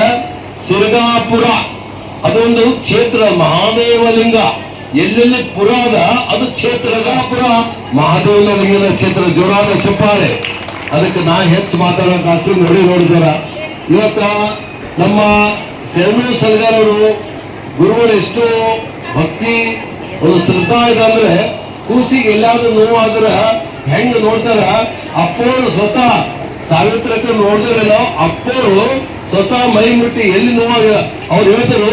ಸಿರ್ಗಾಪುರ ಅದೊಂದು ಕ್ಷೇತ್ರ, ಮಹಾದೇವಲಿಂಗ ಎಲ್ಲೆಲ್ಲಿ ಪುರ ಅದ ಅದು ಕ್ಷೇತ್ರದ ಪುರ, ಮಹಾದೇವನ ಲಿಂಗದ ಕ್ಷೇತ್ರ. ಜೋರಾದ ಚಪ್ಪಾಳೆ. ಅದಕ್ಕೆ ನಾ ಹೆಚ್ಚು ಮಾತಾಡೋಕೆ ನೋಡಿದಾರ. ಇವತ್ತ ನಮ್ಮ ಶರಣು ಸಲ್ಗಾರ್ ಅವರು ಗುರುಗಳು ಎಷ್ಟು ಭಕ್ತಿ ಒಂದು ಶ್ರದ್ಧಾ ಇದೆ ಅಂದ್ರೆ, ಕೂಸಿಗೆ ಎಲ್ಲಾದ್ರೂ ನೋವಾದ್ರ ಹೆಂಗ್ ನೋಡ್ತಾರ, ಅಪ್ಪವರು ಸ್ವತಃ ಸಾವಿತ್ರಕ್ಕೆ ನೋಡಿದ್ರಲ್ಲ, ಅಪ್ಪವರು ಸ್ವತಃ ಮೈ ಮುಟ್ಟಿ ಎಲ್ಲಿ ನೋವಾಗಿಲ್ಲ ಅವ್ರು ಹೇಳ್ತಾರೆ,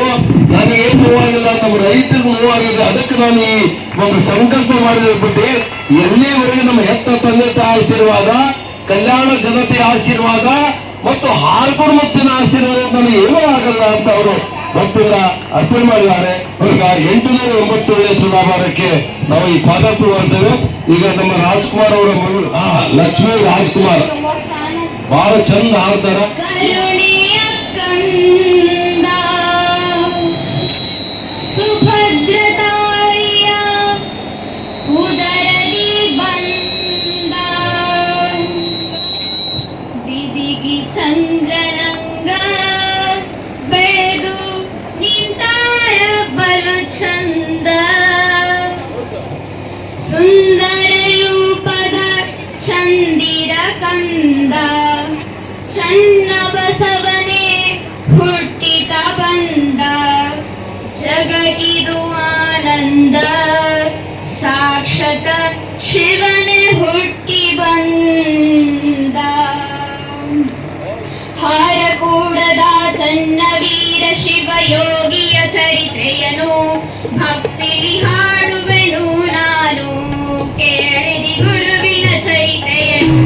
ನನಗೇನು ನೋವಾಗಿಲ್ಲ, ನಮ್ಮ ರೈತರಿಗೂ ನೋವಾಗಿದೆ, ಅದಕ್ಕೆ ನಾನು ಈ ಒಂದು ಸಂಕಲ್ಪ ಮಾಡಿದ ಬಿಟ್ಟು ಎಲ್ಲಿವರೆಗೆ ನಮ್ಮ ಹೆತ್ತ ತಂದೆ ತಾಯಿ ಆಶೀರ್ವಾದ, ಕಲ್ಯಾಣ ಜನತೆಯ ಆಶೀರ್ವಾದ ಮತ್ತು ಹಾರ್ಕೋಡ್ ಮುತ್ತಿನ ಆಶೀರ್ವಾದ ನನಗೆ ಏನೂ ಆಗಲ್ಲ ಅಂತ ಅವರು ಭಕ್ತಿಯಿಂದ ಅರ್ಪಣೆ ಮಾಡಿದ್ದಾರೆ. ಅವ್ರಿಗೆ 897 ತುಲಾಭಾರಕ್ಕೆ ನಾವು ಈ ಪಾದಾರ್ಪಣೆ ಮಾಡ್ತೇವೆ. ಈಗ ನಮ್ಮ ರಾಜ್ಕುಮಾರ್ ಅವರ ಮಗಳು ಲಕ್ಷ್ಮೀ ರಾಜ್ಕುಮಾರ್ ಬಹಳ ಚಂದ ಹಾಡ್ತಾರ.
ಸುಭದ್ರತಾಯ ಉದರದಿ ಬಂದ ಬಿದಿಗಿ ಚಂದ್ರನಂಗ ಬೆಳೆದು ನಿಂತಾಳ ಬಲು ಚಂದ, ಸುಂದರ ರೂಪದ ಚಂದಿರ ಕಂದ, ಚನ್ನ ಬಸವನೇ ಹುಟ್ಟಿತ ಬಂದ, ಜಗಗಿದು ಆನಂದ, ಸಾಕ್ಷಾತ್ ಶಿವನೇ ಹುಟ್ಟಿ ಬಂದ. ಹಾರಕೂಡದ ಚನ್ನವೀರ ಶಿವಯೋಗಿಯ ಚರಿತ್ರೆಯನು ಭಕ್ತಿ ಹಾಡುವೆನು ನಾನು, ಕೇಳಿದಿ ಗುರುವಿನ ಚರಿತ್ರೆಯನು.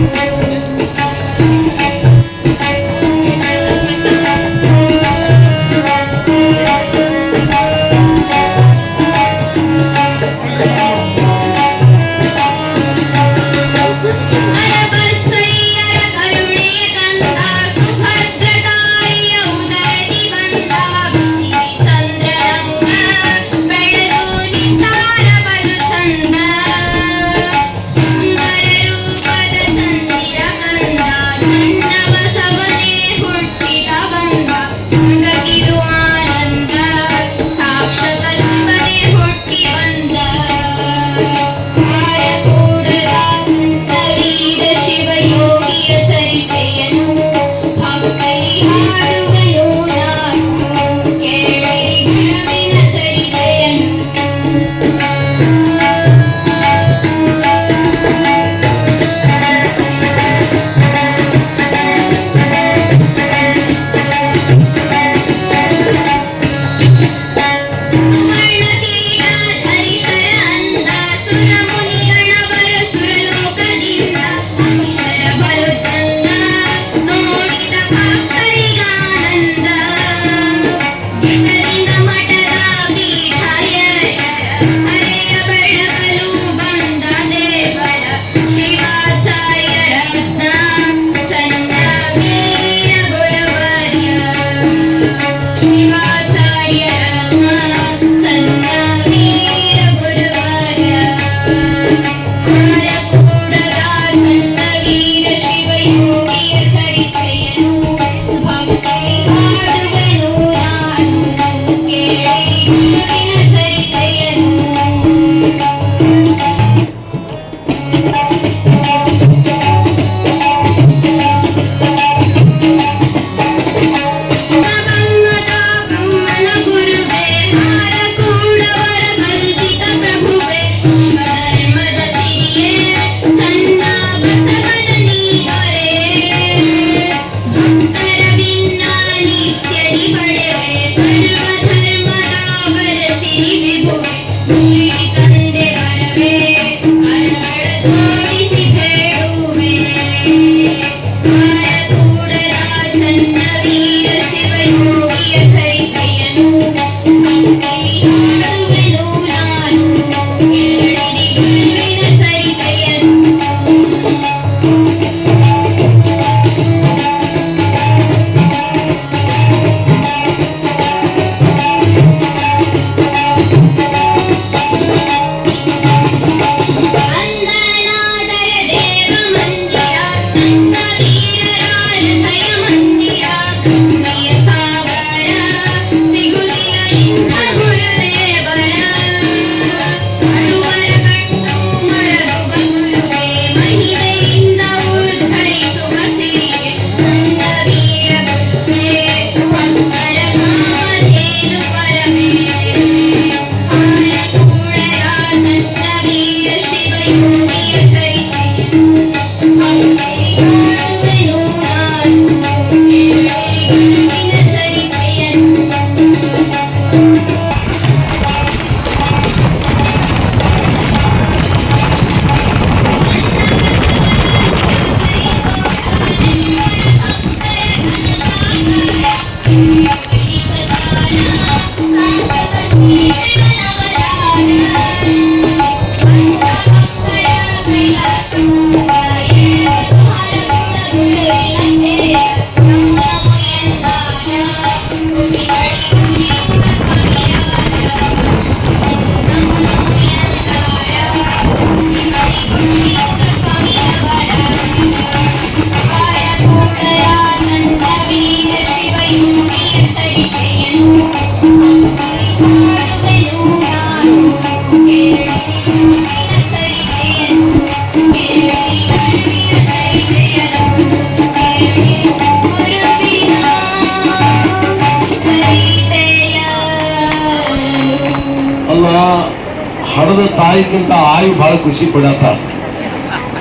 ಹಡದ ತಾಯಿಗಿಂತ ಆಯು ಬಹಳ ಖುಷಿ ಪಡತ್ತ.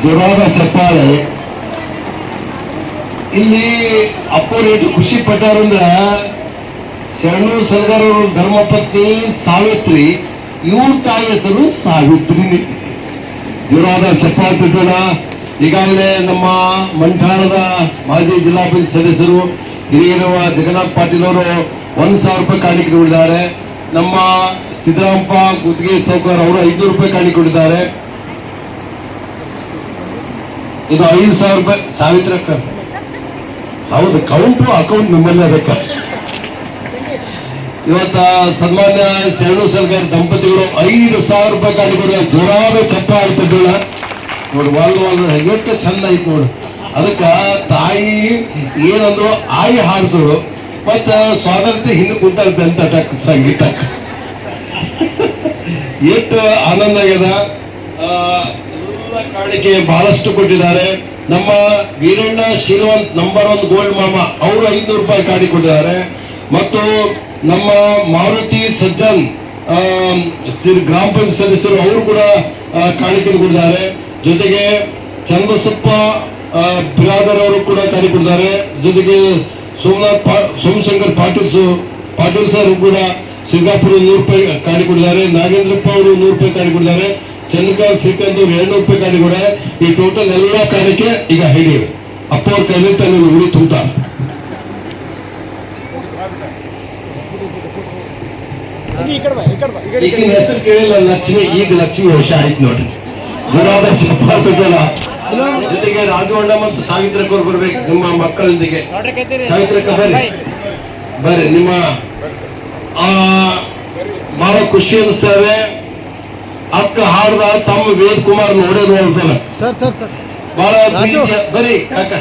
ಜೋರಾದ ಚಪ್ಪಾಳೆ. ಇಲ್ಲಿ ಅಪ್ಪರು ಎಷ್ಟು ಖುಷಿ ಪಟ್ಟಾರಂದ್ರ ಶರಣು ಸಲಗರ್ ಧರ್ಮಪತ್ನಿ ಸಾವಿತ್ರಿ, ಇವ್ರ ತಾಯಿ ಹೆಸರು ಸಾವಿತ್ರಿ. ಜೋರಾದ ಚಪ್ಪಾಳೆ ತಟ್ಟೋಣ. ಈಗಾಗಲೇ ನಮ್ಮ ಮಂಠಾರದ ಮಾಜಿ ಜಿಲ್ಲಾ ಪಂಚಾಯತ್ ಸದಸ್ಯರು ಹಿರಿಯರುವ ಜಗನ್ನಾಥ್ ಪಾಟೀಲ್ ಅವರು 1,000 ರೂಪಾಯಿ ಕಾಣಿಕೆ ನೀಡಿದ್ದಾರೆ. ನಮ್ಮ ಸಿದ್ದರಾಮಪ್ಪ ಗುತ್ತಿಗೆ ಸೌಕರ್ ಅವರು 500 ರೂಪಾಯಿ ಕಾಣಿಕೊಂಡಿದ್ದಾರೆ. ಇದು 5,000 ರೂಪಾಯಿ ಸಾವಿತ್ರಕ್ಕ. ಹೌದು, ಕೌಂಟು ಅಕೌಂಟ್ ನಿಮ್ಮಲ್ಲೇ ಬೇಕಾ. ಇವತ್ತ ಸನ್ಮಾನ್ಯ ಶರಣು ಸಲ್ಗರ್ ದಂಪತಿಗಳು 5,000 ರೂಪಾಯಿ ಕಾಣಿಕೊಂಡಿದ್ದಾರೆ. ಜೋರಾದ ಚಪ್ಪ ಆಡ್ತಿದ್ದಲ್ಲ ನೋಡಿ, ಎಷ್ಟು ಚಂದ ಐತ್ ನೋಡು. ಅದಕ್ಕ ತಾಯಿ ಏನಂದ್ರು ಆಯಿ ಹಾಡಿಸೋಳು, ಮತ್ತ ಸ್ವಾತಂತ್ರ್ಯ ಹಿಂದೆ ಕುಂತ ಸಂಗೀತ ಎಷ್ಟು ಆನಂದ ಆಗ್ಯದ. ಎಲ್ಲ ಕಾಣಿಕೆ ಬಹಳಷ್ಟು ಕೊಟ್ಟಿದ್ದಾರೆ. ನಮ್ಮ ವೀರಣ್ಣ ಶೀಲವಂತ್ ನಂಬರ್ 1 ಗೋಲ್ಡ್ ಮಾಮ ಅವರು 500 ರೂಪಾಯಿ ಕಾಣಿ ಕೊಟ್ಟಿದ್ದಾರೆ. ಮತ್ತು ನಮ್ಮ ಮಾರುತಿ ಸಜ್ಜನ್ ಗ್ರಾಮ ಪಂಚಾಯತ್ ಸದಸ್ಯರು ಅವರು ಕೂಡ ಕಾಣಿಕೆ ಕೊಟ್ಟಿದ್ದಾರೆ. ಜೊತೆಗೆ ಚಂದ್ರಸಪ್ಪ ಬಿರಾದರ್ ಅವರು ಕೂಡ ಕಾಣಿ ಕೊಟ್ಟಿದ್ದಾರೆ. ಜೊತೆಗೆ ಸೋಮಶಂಕರ್ ಪಾಟೀಲ್ ಸರ್ ಕೂಡ ಸಿಂಗಾಪುರ 100 ರೂಪಾಯಿ ಕಾಣಿ ಕೊಟ್ಟಿದ್ದಾರೆ. ನಾಗೇಂದ್ರಪ್ಪ ಅವರು 100 ರೂಪಾಯಿ ಕಾಣಿ ಕೊಟ್ಟಿದ್ದಾರೆ. ಚಂದ್ರಕಾಂತ್ ಶ್ರೀಕಾಂತ್ ಅವರು 200 ರೂಪಾಯಿ ಕಾಣಿ ಕೊಟ್ಟಿದ್ದಾರೆ. ಈ ಟೋಟಲ್ ಎಲ್ಲ ಕಾಣಿಕೆ ಈಗ ಹಿಡಿಯಿರಿ. ಅಪ್ಪ ಅವ್ರ ಕೈಲಿ ತಾನು ಉಳಿ ತುಂಬ ಈಗಿನ ಹೆಸರು ಕೇಳಿಲ್ಲ ಲಕ್ಷ್ಮಿ, ಈಗ ಲಕ್ಷ್ಮಿ ವರ್ಷ ಆಯ್ತು ನೋಡ್ರಿ. ಗುರುವಾದ ಚಪ್ಪಾಳ. ಜೊತೆಗೆ ರಾಜವಣ್ಣ ಮತ್ತು ಸಾವಿತ್ರಕ್ಕವ್ರು ಬರ್ಬೇಕು ನಿಮ್ಮ ಮಕ್ಕಳೊಂದಿಗೆ. ಸಾವಿತ್ರಕ್ಕ ಬರ್ರಿ. ನಿಮ್ಮ ಬಹಳ ಖುಷಿ ಅನಿಸ್ತವೆ. ಅಕ್ಕ ಹಾಡ್ದ ತಮ್ಮ ವೇದ್ ಕುಮಾರ್ ನೋಡ್ತಾನೆ ಬಹಳ ಬರೀ ಕಾಕ.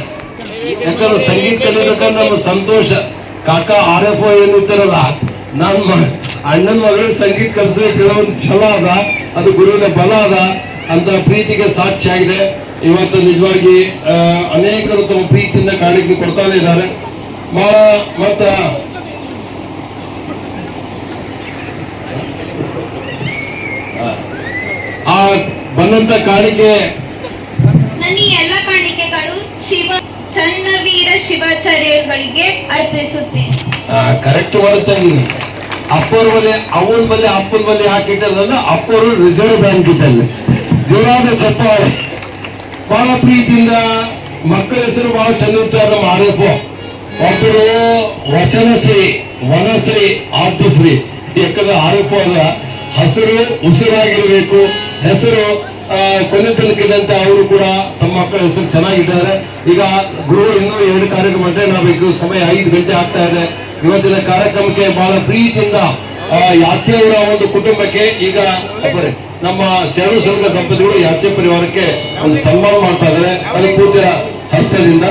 ಯಾಕಂದ್ರೆ ಸಂಗೀತ ಕಲಿಬೇಕಂದ್ರೆ ನಮ್ಮ ಸಂತೋಷ. ಕಾಕ RFO ಏನಿರ್ತಾರಲ್ಲ, ನಮ್ಮ ಅಣ್ಣನ ಮಗಳು ಸಂಗೀತ ಕಲಿಸ್ಬೇಕು ಒಂದು ಛಲ ಅದ, ಅದು ಗುರುವಿನ ಬಲ ಅದ ಅಂತ ಪ್ರೀತಿಗೆ ಸಾಕ್ಷಿ ಆಗಿದೆ. ಇವತ್ತು ನಿಜವಾಗಿ ಅನೇಕರು ತಮ್ಮ ಪ್ರೀತಿಯಿಂದ ಕಾಣಿಕೆ ಕೊಡ್ತಾನೆ ಇದ್ದಾರೆ. ಮತ್ತ ಆ ಬಂದಂತ ಕಾಣಿಕೆ,
ನನ್ನ ಈ ಎಲ್ಲ ಕಾಣಿಕೆಗಳು ಚನ್ನವೀರ ಶಿವಾಚಾರ್ಯಗಳಿಗೆ ಅರ್ಪಿಸುತ್ತೇನೆ.
ಕರೆಕ್ಟ್ ಮಾಡುತ್ತಂಗಿನಿ. ಅಪ್ಪರ ಬಲ್ಲಿ ಅವನ ಬಲ್ಲಿ ಅಪ್ಪನ ಬಲ್ಲಿ ಹಾಕಿಟ್ಟಲ್ಲ, ಅಪ್ಪರು ರಿಸರ್ವ್ ಬ್ಯಾಂಕ್ ಇಟ್ಟಲ್ಲಿ. ಜೋರಾದ ಚಪ್ಪಾಳೆ. ಬಹಳ ಪ್ರೀತಿಯಿಂದ ಮಕ್ಕಳ ಹೆಸರು ಬಹಳ ಚಂದ ಇರ್ತಾರೆ. ನಮ್ಮ RFO ಒಬ್ಬರು ವಚನಶ್ರೀ, ವನಶ್ರೀ, ಆದ್ಯಶ್ರೀ. ಯಾಕಂದ್ರೆ RFO ಅಲ್ಲ, ಹಸಿರು ಉಸಿರಾಗಿರ್ಬೇಕು. ಹೆಸರು ಕೊನೆ ತನಕ ಅವರು ಕೂಡ ತಮ್ಮ ಮಕ್ಕಳ ಹೆಸರು ಚೆನ್ನಾಗಿದ್ದಾರೆ. ಈಗ ಗುರು ಇನ್ನೂ 2 ಕಾರ್ಯಕ್ರಮ ಅಂದ್ರೆ ನಾವೀಗ ಸಮಯ 5 ಗಂಟೆ ಆಗ್ತಾ ಇದೆ. ಇವತ್ತಿನ ಕಾರ್ಯಕ್ರಮಕ್ಕೆ ಬಹಳ ಪ್ರೀತಿಯಿಂದ ಯಾಚೆಯವರ ಒಂದು ಕುಟುಂಬಕ್ಕೆ ಈಗ ನಮ್ಮ ಶರಣು ಸಂಘ ದಂಪತಿಗಳು ಯಾಚೆ ಪರಿವಾರಕ್ಕೆ ಒಂದು ಸನ್ಮಾನ ಮಾಡ್ತಾ ಇದ್ದಾರೆ. ಅದು ಪೂಜ್ಯ ಹಸ್ತದಿಂದ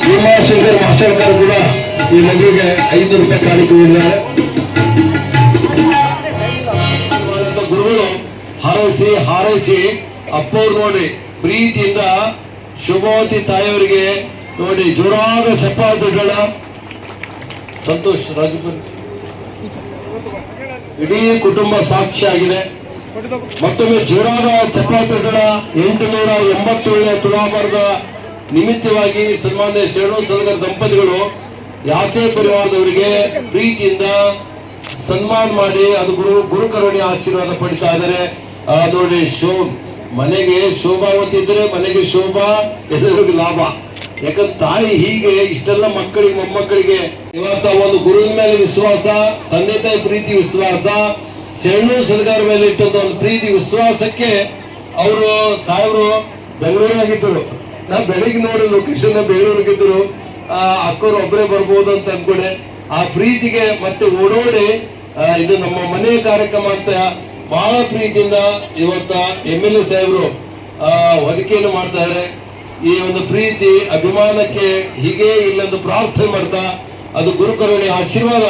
ಭೀಮಾಶಂಕರ್ ಮಾಶಂಕರ್ ಕೂಡ ಈ ಮಗುವಿಗೆ 500 ರೂಪಾಯಿ ಕಾಣಿಕೆ ನೀಡಿದ್ದಾರೆ. ಗುರುಗಳು ಹಾರೈಸಿ ಅಪ್ಪವ್ರು ನೋಡಿ ಪ್ರೀತಿಯಿಂದ ಶುಭವತಿ ತಾಯಿಯವರಿಗೆ ನೋಡಿ ಜೋರಾದ ಚಪ್ಪಾಳೆಗಳ ಸಂತೋಷ್ ರಾಜಪುರ ಇಡೀ ಕುಟುಂಬ ಸಾಕ್ಷಿಯಾಗಿದೆ. ಮತ್ತೊಮ್ಮೆ ಜೋರಾದ ಚಪ್ಪಾಳೆಗಳ 887ನೇ ತುಲಾಭಾರದ ನಿಮಿತ್ತವಾಗಿ ಸನ್ಮಾನ್ಯ ಶರಣು ಸದಗರ ದಂಪತಿಗಳು ಯಾಚೆ ಪರಿವಾರದವರಿಗೆ ಪ್ರೀತಿಯಿಂದ ಸನ್ಮಾನ ಮಾಡಿ ಅದು ಗುರುಕರುಣೆ ಆಶೀರ್ವಾದ ಪಡಿತಾ ಇದ್ದಾರೆ. ನೋಡಿ ಮನೆಗೆ ಶೋಭಾವತಿ ಇದ್ರೆ ಮನೆಗೆ ಶೋಭಾ, ಎಲ್ಲರಿಗೂ ಲಾಭ. ಯಾಕಂದ್ರೆ ತಾಯಿ ಹೀಗೆ ಇಷ್ಟೆಲ್ಲ ಮಕ್ಕಳಿಗೆ ಮೊಮ್ಮಕ್ಕಳಿಗೆ ಇವತ್ತ ಒಂದು ಗುರುವಿನ ಮೇಲೆ ವಿಶ್ವಾಸ, ತಂದೆ ತಾಯಿ ಪ್ರೀತಿ ವಿಶ್ವಾಸ, ಶರಣು ಸದಗರ ಮೇಲೆ ಇಟ್ಟಂತ ಒಂದು ಪ್ರೀತಿ ವಿಶ್ವಾಸಕ್ಕೆ ಅವರು ಸಾಹೇಬರು ಬೆಂಗಳೂರಾಗಿದ್ದರು. ನಾ ಬೆಳಿಗ್ಗೆ ನೋಡಿ ಲೊಕೇಶನ್ ಬೆಂಗಳೂರಿಗಿದ್ರು. ಅಕ್ಕವ್ರು ಒಬ್ಬರೇ ಬರ್ಬೋದು ಅಂತ ಅನ್ಕೊಂಡೆ. ಆ ಪ್ರೀತಿಗೆ ಮತ್ತೆ ಓಡೋಡಿ ಇದು ನಮ್ಮ ಮನೆ ಕಾರ್ಯಕ್ರಮ ಅಂತ ಬಹಳ ಪ್ರೀತಿಯಿಂದ ಇವತ್ತ MLA ಸಾಹೇಬರು ಹೊದಿಕೆಯನ್ನು ಮಾಡ್ತಾ ಇದ್ದಾರೆ. ಈ ಒಂದು ಪ್ರೀತಿ ಅಭಿಮಾನಕ್ಕೆ ಹೀಗೆ ಇಲ್ಲೊಂದು ಪ್ರಾರ್ಥನೆ ಮಾಡ್ತಾ ಅದು ಗುರುಕರುಣೆ ಆಶೀರ್ವಾದ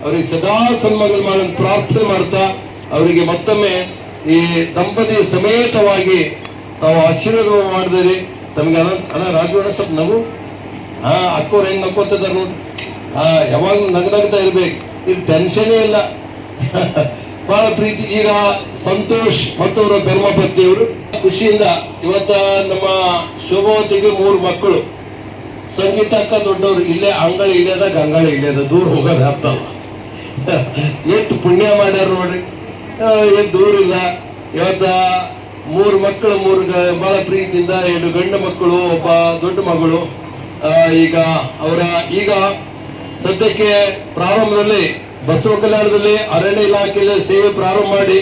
ಅವರಿಗೆ ಸದಾ ಸನ್ಮಾನ ಮಾಡೋ ಪ್ರಾರ್ಥನೆ ಮಾಡ್ತಾ ಅವರಿಗೆ ಮತ್ತೊಮ್ಮೆ ಈ ದಂಪತಿ ಸಮೇತವಾಗಿ ತಾವು ಆಶೀರ್ವಾದ ಮಾಡಿದಿರಿ. ತಮಗೆ ಅಲ್ಲ ರಾಜವಣ್ಣ ಸ್ವಲ್ಪ ನಗು ಅಕ್ಕವ್ರು ಹೆಂಗ್ ನಕ್ಕೋತಿದ್ದಾರೆ ನೋಡಿ. ಯಾವಾಗ ನಗ್ನಗ್ತಾ ಇರ್ಬೇಕು, ಇದು ಟೆನ್ಷನೇ ಇಲ್ಲ. ಬಹಳ ಪ್ರೀತಿ. ಈಗ ಸಂತೋಷ್ ಮತ್ತವರ ಧರ್ಮಪತ್ನಿಯವರು ಖುಷಿಯಿಂದ ಇವತ್ತ ನಮ್ಮ ಶೋಭಾವತಿಗೆ 3 ಮಕ್ಕಳು. ಸಂಗೀತ ಅಕ್ಕ ದೊಡ್ಡವರು ಇಲ್ಲೇ ಅಂಗಳ ಇಲ್ಲದ ಗಂಗಳ ಇಲ್ಲದ ದೂರ ಹೋಗೋದು ಆಗ್ತಲ್ಲ. ಎಷ್ಟು ಪುಣ್ಯ ಮಾಡ್ಯಾರ ನೋಡ್ರಿ, ದೂರ ಇಲ್ಲ. ಇವತ್ತ 3 ಮಕ್ಕಳು, 3 ಬಹಳ ಪ್ರೀತಿಯಿಂದ 2 ಗಂಡು ಮಕ್ಕಳು, ಒಬ್ಬ ದೊಡ್ಡ ಮಗಳು. ಈಗ ಸದ್ಯಕ್ಕೆ ಪ್ರಾರಂಭದಲ್ಲಿ ಬಸವ ಕಲ್ಯಾಣದಲ್ಲಿ ಅರಣ್ಯ ಇಲಾಖೆಯಲ್ಲಿ ಸೇವೆ ಪ್ರಾರಂಭ ಮಾಡಿ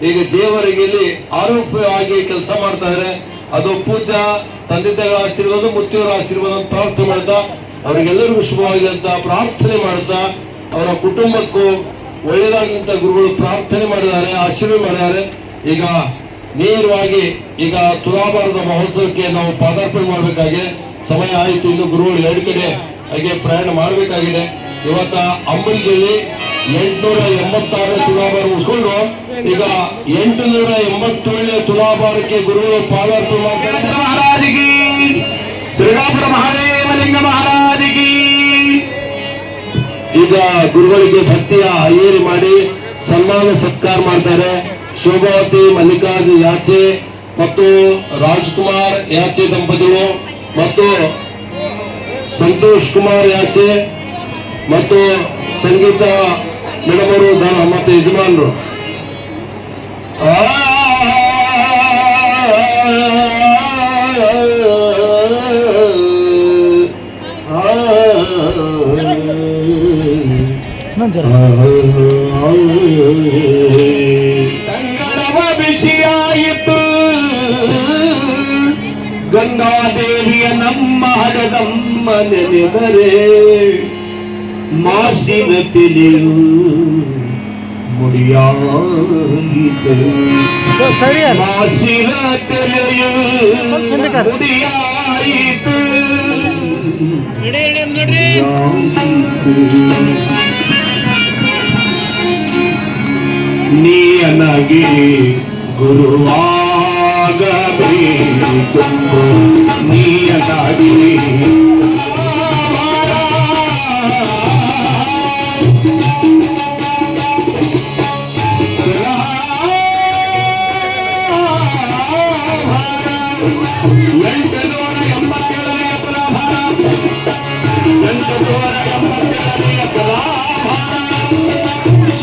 ಈಗ ಜೇವರಿಗೆಯಲ್ಲಿ ಆರೋಗ್ಯವಾಗಿ ಕೆಲಸ ಮಾಡ್ತಾ ಇದ್ದಾರೆ. ಅದು ಪೂಜಾ ತಂದೆ ತಾಯಿಗಳ ಆಶೀರ್ವಾದ, ಮುತ್ತಿಯವರ ಆಶೀರ್ವಾದ ಪ್ರಾರ್ಥನೆ ಮಾಡ್ತಾ ಅವರಿಗೆಲ್ಲರಿಗೂ ಶುಭವಾಗಿದೆ ಅಂತ ಪ್ರಾರ್ಥನೆ ಮಾಡ್ತಾ ಅವರ ಕುಟುಂಬಕ್ಕೂ ಒಳ್ಳೆಯದಾಗಿಂತ ಗುರುಗಳು ಪ್ರಾರ್ಥನೆ ಮಾಡಿದ್ದಾರೆ, ಆಶೀರ್ವಾದ ಮಾಡಿದ್ದಾರೆ. ಈಗ ನೇರವಾಗಿ ಈಗ ತುಲಾಭಾರದ ಮಹೋತ್ಸವಕ್ಕೆ ನಾವು ಪಾದಾರ್ಪಣೆ ಮಾಡಬೇಕಾಗಿದೆ. ಸಮಯ ಆಯಿತು. ಇನ್ನು ಗುರುಗಳು 2 ಕಡೆ ಹಾಗೆ ಪ್ರಯಾಣ ಮಾಡಬೇಕಾಗಿದೆ. ಇವತ್ತ ಅಂಬಲಿಯಲ್ಲಿ 886ನೇ ತುಲಾಭಾರ ಮುಗಿಸ್ಕೊಂಡು ಈಗ 887ನೇ ತುಲಾಭಾರಕ್ಕೆ ಗುರುಗಳು ಪಾದಾರ್ಪಣೆ ಮಾಡ್ತಾರೆ. ಮಹಾರಾಜಿಗೆ ಶ್ರೀರಾಮಪುರ ಮಹಾದೇವಲಿಂಗ ಮಹಾರಾಜಿಗೆ ಈಗ ಗುರುಗಳಿಗೆ ಭಕ್ತಿಯ ಏರಿ ಮಾಡಿ ಸನ್ಮಾನ ಸತ್ಕಾರ ಮಾಡ್ತಾರೆ. ಶೋಭಾವತಿ ಮಲ್ಲಿಕಾರ್ಜುನ ಯಾಚೆ ಮತ್ತು ರಾಜ್ಕುಮಾರ್ ಯಾಚೆ ದಂಪತಿಗಳು ಮತ್ತು ಸಂತೋಷ್ ಕುಮಾರ್ ಯಾಚೆ ಮತ್ತು ಸಂಗೀತ ಮೇಡಮ್ ಅವರು ಮತ್ತು ಯಜಮಾನರು ತಂಗಳವ ಬಿಸಿಯಾಯಿತು ಗಂಗಾದೇವಿಯ ನಮ್ಮ ಹಡದಮ್ಮ ನೆನೆದರೆ ಮಾಸಿನ ತಿಳಿಯು ಮುಡಿಯಾಯಿತು. ಮಾಸಿನ ತಿಳಿಯು ಮುಡಿಯಾಯಿತು. ನೀಯನಾಗಿ ಗುರುವಾಗಬೇಕು, ನೀಯನಾಗಿ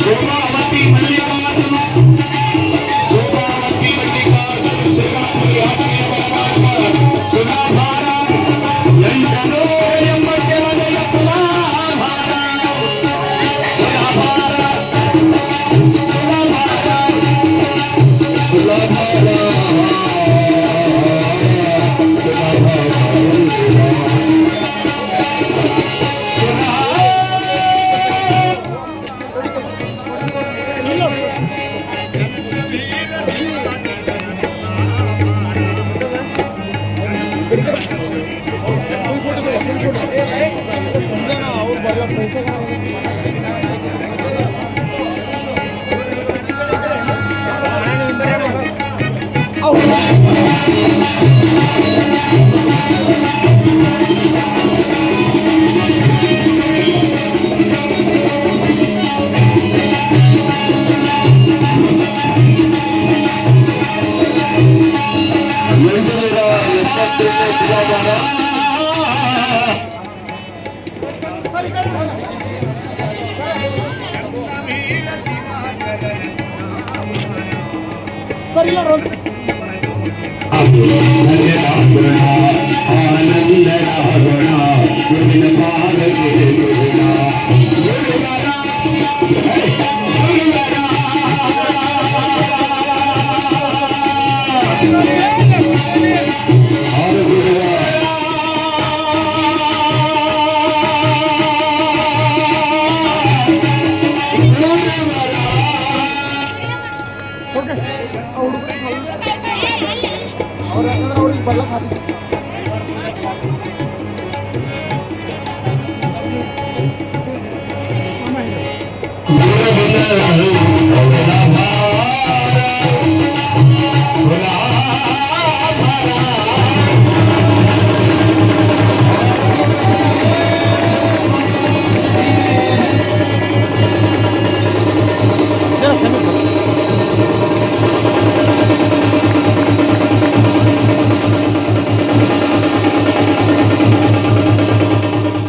ಶೋಭಾವತಿ ಮಲ್ಲಿಕಾರ್ಜುನ, ಶೋಭಾವತಿ ಮಲ್ಲಿಕಾರ್ಜುನ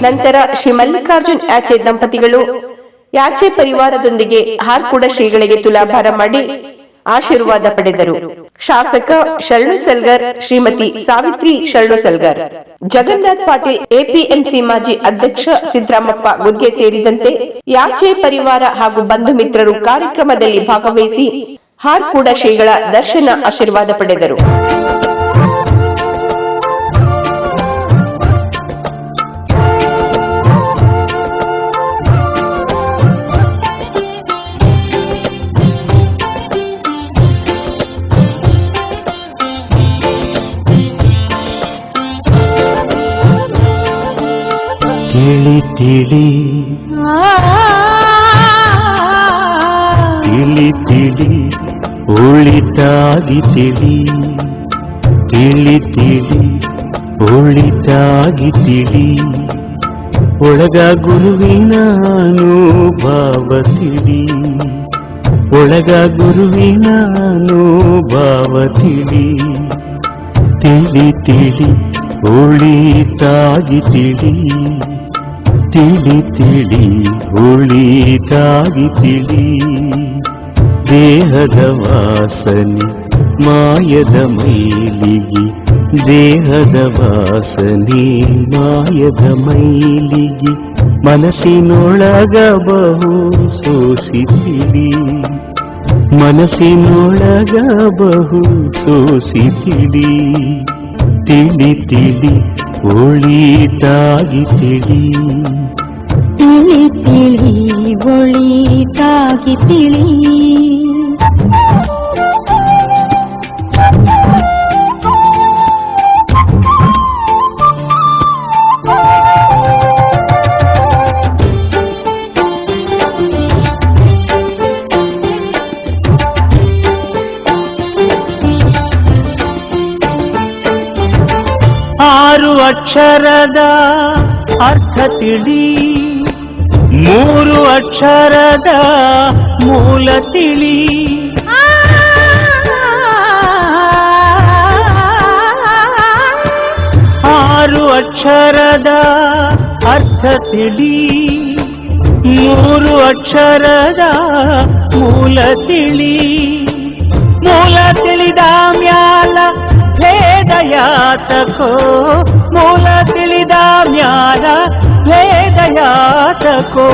ನಂತರ ಶ್ರೀ ಮಲ್ಲಿಕಾರ್ಜುನ್ ಯಾಚೆ ದಂಪತಿಗಳು ಯಾಚೆ ಪರಿವಾರದೊಂದಿಗೆ ಹಾರ್ಕೂಡ ಶ್ರೀಗಳಿಗೆ ತುಲಾಭಾರ ಮಾಡಿ ಆಶೀರ್ವಾದ ಪಡೆದರು. ಶಾಸಕ ಶರಣು ಸಲ್ಗರ್, ಶ್ರೀಮತಿ ಸಾವಿತ್ರಿ ಶರಣು ಸಲ್ಗರ್, ಜಗನ್ನಾಥ್ ಪಾಟೀಲ್, ಎಪಿಎಂಸಿ ಮಾಜಿ ಅಧ್ಯಕ್ಷ ಸಿದ್ದರಾಮಪ್ಪ ಗುಗ್ಗೆ ಸೇರಿದಂತೆ ಯಾಚೆ ಪರಿವಾರ ಹಾಗೂ ಬಂಧು ಮಿತ್ರರು ಕಾರ್ಯಕ್ರಮದಲ್ಲಿ ಭಾಗವಹಿಸಿ ಹಾರ್ಕೂಡ ಶ್ರೀಗಳ ದರ್ಶನ ಆಶೀರ್ವಾದ ಪಡೆದರು.
ತಿಳಿ ತಿಳಿ ತಿಳಿ ತಿಳಿ ಒಳಿತಾಗಿ ತಿಳಿ ತಿಳಿ ತಿಳಿ ಒಳಿತಾಗಿ ತಿಳಿ ಒಳಗ ಗುರುವಿನ ಅನುಭವ ತಿಳಿ ಒಳಗ ಗುರುವಿನ ಅನುಭವ ತಿಳಿ ತಿಳಿ ತಿಳಿ ಒಳಿತಾಗಿ ತಿಳಿ ತಿಳಿ ತಿಳಿ ಒಳಿತಾಗಿ ತಿಳಿ ದೇಹದ ವಾಸನೆ ಮಾಯದ ಮೈಲಿಗೆ ದೇಹದ ವಾಸನೆ ಮಾಯದ ಮೈಲಿಗೆ ಮನಸ್ಸಿನೊಳಗ ಬಹು ಸೋಸಿತಿಳಿ ಮನಸ್ಸಿನೊಳಗ ಬಹು ಸೋಸಿತಿಳಿ ತಿಳಿ ತಿಳಿ ಒಳಿತಾಗಿ ತಿಳಿ
ತಿಳಿ ತಿಳಿ ಒಳಿತಾಗಿ ತಿಳಿ
ಆರು ಅಕ್ಷರದ ಅರ್ಥ ತಿಳಿ ಮೂರು ಅಕ್ಷರದ ಮೂಲ ತಿಳಿ ಆರು ಅಕ್ಷರದ ಅರ್ಥ ತಿಳಿ ಮೂರು ಅಕ್ಷರದ ಮೂಲ ತಿಳಿ ಮೂಲ ತಿಳಿದ ಮ್ಯಾಲ ಭೇದ ಯಾತಕೋ ಮೂಲ ತಿಳಿದ ಮ್ಯಾಲ ಭೇದ ಯಾತಕೋ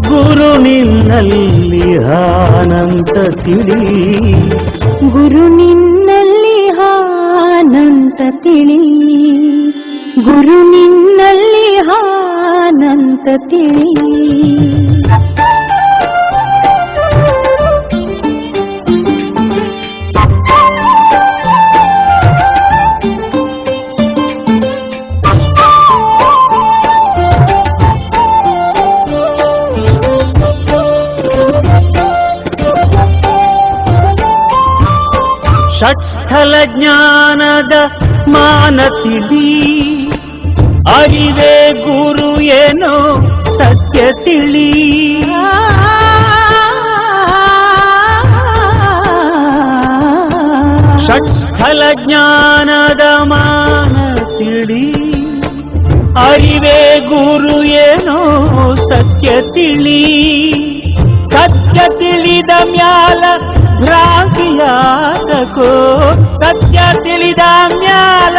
ಗುರು ನಿನ್ನಲ್ಲಿ ಆನಂತ ತಿಳಿ
ಗುರು ನಿನ್ನಲ್ಲಿ ಆನಂತ ತಿಳಿ ಗುರು ನಿನ್ನಲ್ಲಿ ಆನಂತ ತಿಳಿ
ಷಟ್ಸ್ಥ ಷಟ್ಸ್ಥಲ ಜ್ಞಾನದ ಮಾನ ತಿಳಿ, ಅರಿವೇ ಗುರು ಏನೋ ಸತ್ಯ ತಿಳಿ. ಷಟ್ಸ್ಥಲ ಜ್ಞಾನದ ಮಾನ ತಿಳಿ, ಅರಿವೇ ಗುರು ಏನೋ ಸತ್ಯ ತಿಳಿ. ಸತ್ಯ ತಿಳಿದ ಮ್ಯಾಲ ಭ್ರಾಂತಿಯಾತಕೋ, ಸತ್ಯ ತಿಳಿದ ಮ್ಯಾಲ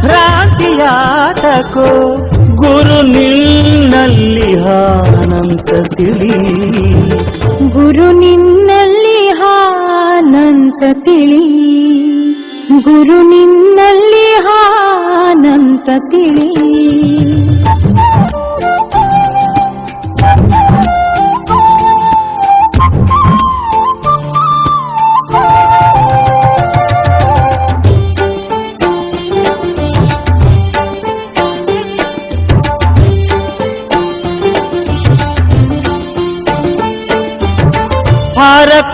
ಭ್ರಾಂತಿಯಾತಕೋ. ಗುರು ನಿನ್ನಲ್ಲಿ ಹಾನಂತ ತಿಳಿ,
ಗುರು ನಿನ್ನಲ್ಲಿ ಹಾನಂತ ತಿಳಿ, ಗುರು ನಿನ್ನಲ್ಲಿ ಹಾನಂತ ತಿಳಿ.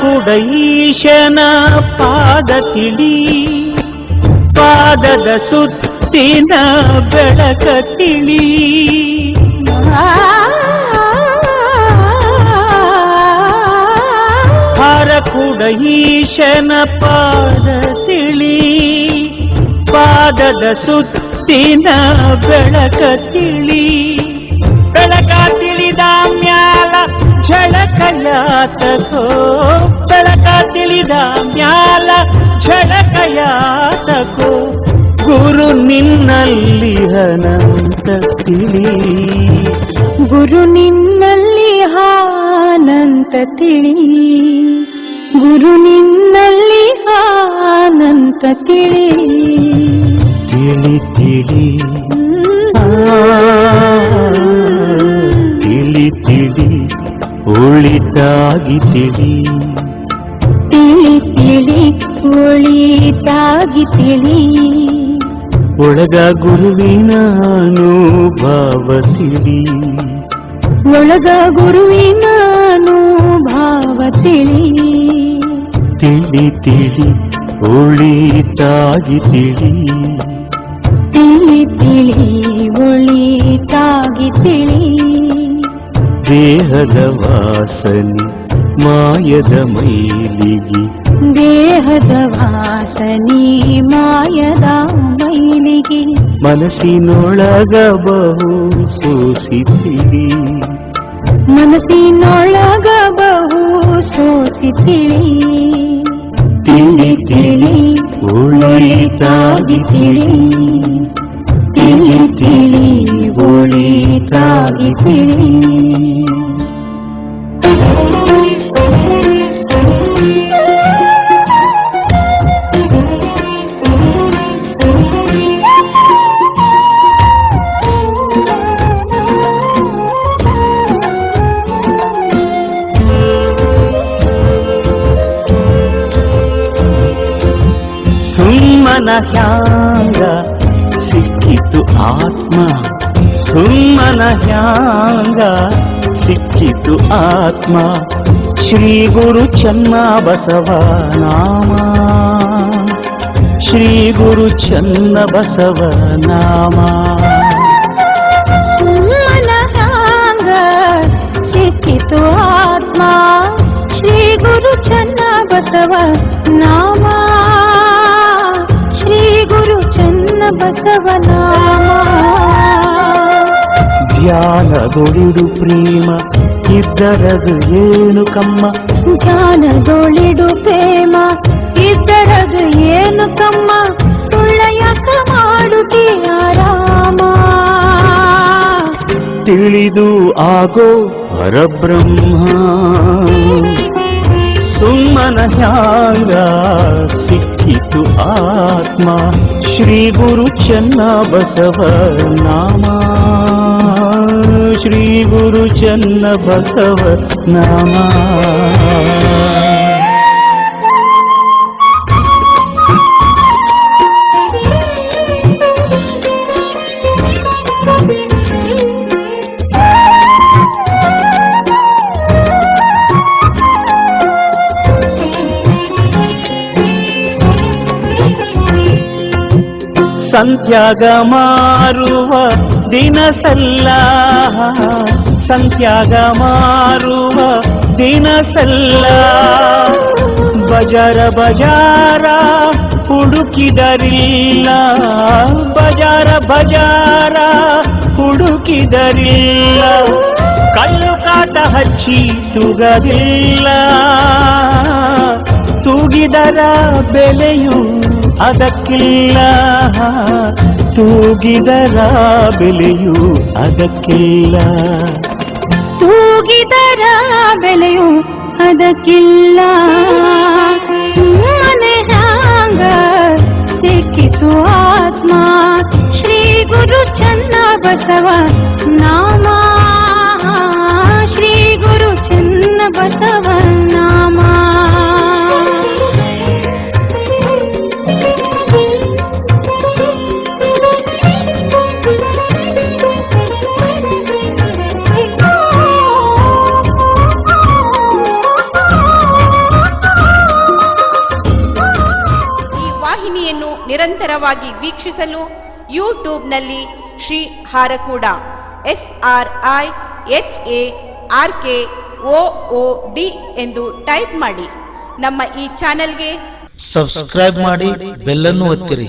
ಹಾರಕುಡೈಶನ ಪಾದ ತಿಳಿ, ಪಾದದ ಸುತ್ತಿನ ಬೆಳಕ ತಿಳಿ. ಹಾರಕುಡೈಶನ ಪಾದ ತಿಳಿ, ಪಾದದ ಸುತ್ತಿನ ಬೆಳಕ ತಿಳಿ. ಬೆಳಕ ತಿಳಿದ ಮ್ಯಾಲ ಝಳಕಯಾತಕೋ, ಬೆಳಕ ತಿಳಿದ ಮ್ಯಾಲ ಝಳಕಯಾತಕೋ. ಗುರು ನಿನ್ನಲ್ಲಿ ಅನಂತ ತಿಳಿ,
ಗುರು ನಿನ್ನಲ್ಲಿ ಹಾನಂತ ತಿಳಿ, ಗುರು ನಿನ್ನಲ್ಲಿ ಹಾನಂತ ತಿಳಿ.
ತಿಳಿ ತಿಳಿ ತಿಳಿ ತಿಳಿ ಒಳಿತಾಗಿ ತಿಳಿ,
ತಿಳಿ ತಿಳಿ ಒಳಿತಾಗಿ ತಿಳಿ.
ಒಳಗ ಗುರುವಿನ ಅನುಭವ ತಿಳಿ,
ಒಳಗ ಗುರುವಿನ ಅನುಭವ ತಿಳಿ.
ತಿಳಿ ತಿಳಿ ಒಳಿತಾಗಿ ತಿಳಿ,
ತಿಳಿ ತಿಳಿ ಒಳಿತಾಗಿ ತಿಳಿ.
ದೇಹದ ವಾಸನೆ ಮಾಯದ ಮೈಲಿಗೆ,
ದೇಹದ ವಾಸನೆ ಮಾಯದ ಮೈಲಿಗೆ.
ಮನಸ್ಸಿನೊಳಗ ಬಹು ಸೋಸಿತಿಳಿ,
ಮನಸ್ಸಿನೊಳಗ ಬಹು ಸೋಸಿತಿಳಿ.
ತಿಳಿ ತಿಳಿ ಒಳಿತಾಗಿ ತಿಳಿ,
ತಿಳಿ ತಿಳಿ ಒಳಿತಾಗಿ ತಿಳಿ.
ಸುಮ್ಮನ ಹ್ಯಾಂಗ ಸಿಕ್ಕಿತು ಆತ್ಮ, ಸುಮ್ಮನ ಹ್ಯಾಂಗ ಸಿಕ್ಕಿತು ಆತ್ಮ. ಶ್ರೀ ಗುರು ಚನ್ನ ಬಸವ ನಾಮ, ಶ್ರೀ ಗುರು ಚನ್ನ ಬಸವ ನಾಮ.
ಸುಮ್ಮನ ಹ್ಯಾಂಗ ಸಿಕ್ಕಿತು ಆತ್ಮ, ಶ್ರೀ ಗುರು ಚನ್ನ ಬಸವ ನಾಮ, ಶ್ರೀ ಗುರು ಚನ್ನ ಬಸವ ನಾಮ.
ಧ್ಯಾನದೊಳಿಡು ಪ್ರೇಮ ಇದ್ದರದು ಏನು ಕಮ್ಮ,
ಧ್ಯಾನದೊಳಿಡು ಪ್ರೇಮ ಇದ್ದರದು ಏನು ಕಮ್ಮ. ಸುಳ್ಳ ಯಾಕ ಮಾಡುತ್ತೀ ಆರಾಮ,
ತಿಳಿದು ಆಗೋ ಪರಬ್ರಹ್ಮ. ಸುಮ್ಮನ ಹ್ಯಾಂಗ ಸಿಕ್ಕಿತು ಆತ್ಮ, ಶ್ರೀ ಗುರು ಚನ್ನ ಬಸವ ನಾಮ, ಶ್ರೀ ಗುರು ಚನ್ನ ಬಸವ ನಾಮ. ಸಂತ್ಯಾಗ ಮಾರುವ ದಿನಸಲ್ಲ, ಸಂತ್ಯಾಗ ಮಾರುವ ದಿನಸಲ್ಲ. ಬಜಾರ ಬಜಾರ ಹುಡುಕಿದರಿಲ್ಲ, ಬಜಾರ ಬಜಾರ ಹುಡುಕಿದರಿಲ್ಲ. ಕಲ್ಲು ಕಾಟ ಹಚ್ಚಿ ತೂಗದಿಲ್ಲ, ತೂಗಿದರ ಬೆಲೆಯು ಅದಕ್ಕಿಲ್ಲ, ತೂಗಿದರ ಬೆಲೆಯು ಅದಕ್ಕಿಲ್ಲ,
ತೂಗಿದರ ಬೆಲೆಯು ಅದಕ್ಕಿಲ್ಲ. ಮನೆ ಹ್ಯಾಂಗ ಸಿಕ್ಕಿತು ಆತ್ಮ, ಶ್ರೀ ಗುರು ಚನ್ನ ಬಸವ ನಾಮ, ಶ್ರೀ ಗುರು ಚನ್ನ ಬಸವ ನಾಮ.
ನಿರಂತರವಾಗಿ ವೀಕ್ಷಿಸಲು ಯೂಟ್ಯೂಬ್ನಲ್ಲಿ ಶ್ರೀ ಹಾರಕೂಡ SRIHARKOOD ಎಂದು ಟೈಪ್ ಮಾಡಿ. ನಮ್ಮ ಈ ಚಾನೆಲ್ಗೆ
ಸಬ್ಸ್ಕ್ರೈಬ್ ಮಾಡಿ, ಬೆಲ್ ಅನ್ನು ಒತ್ತಿರಿ.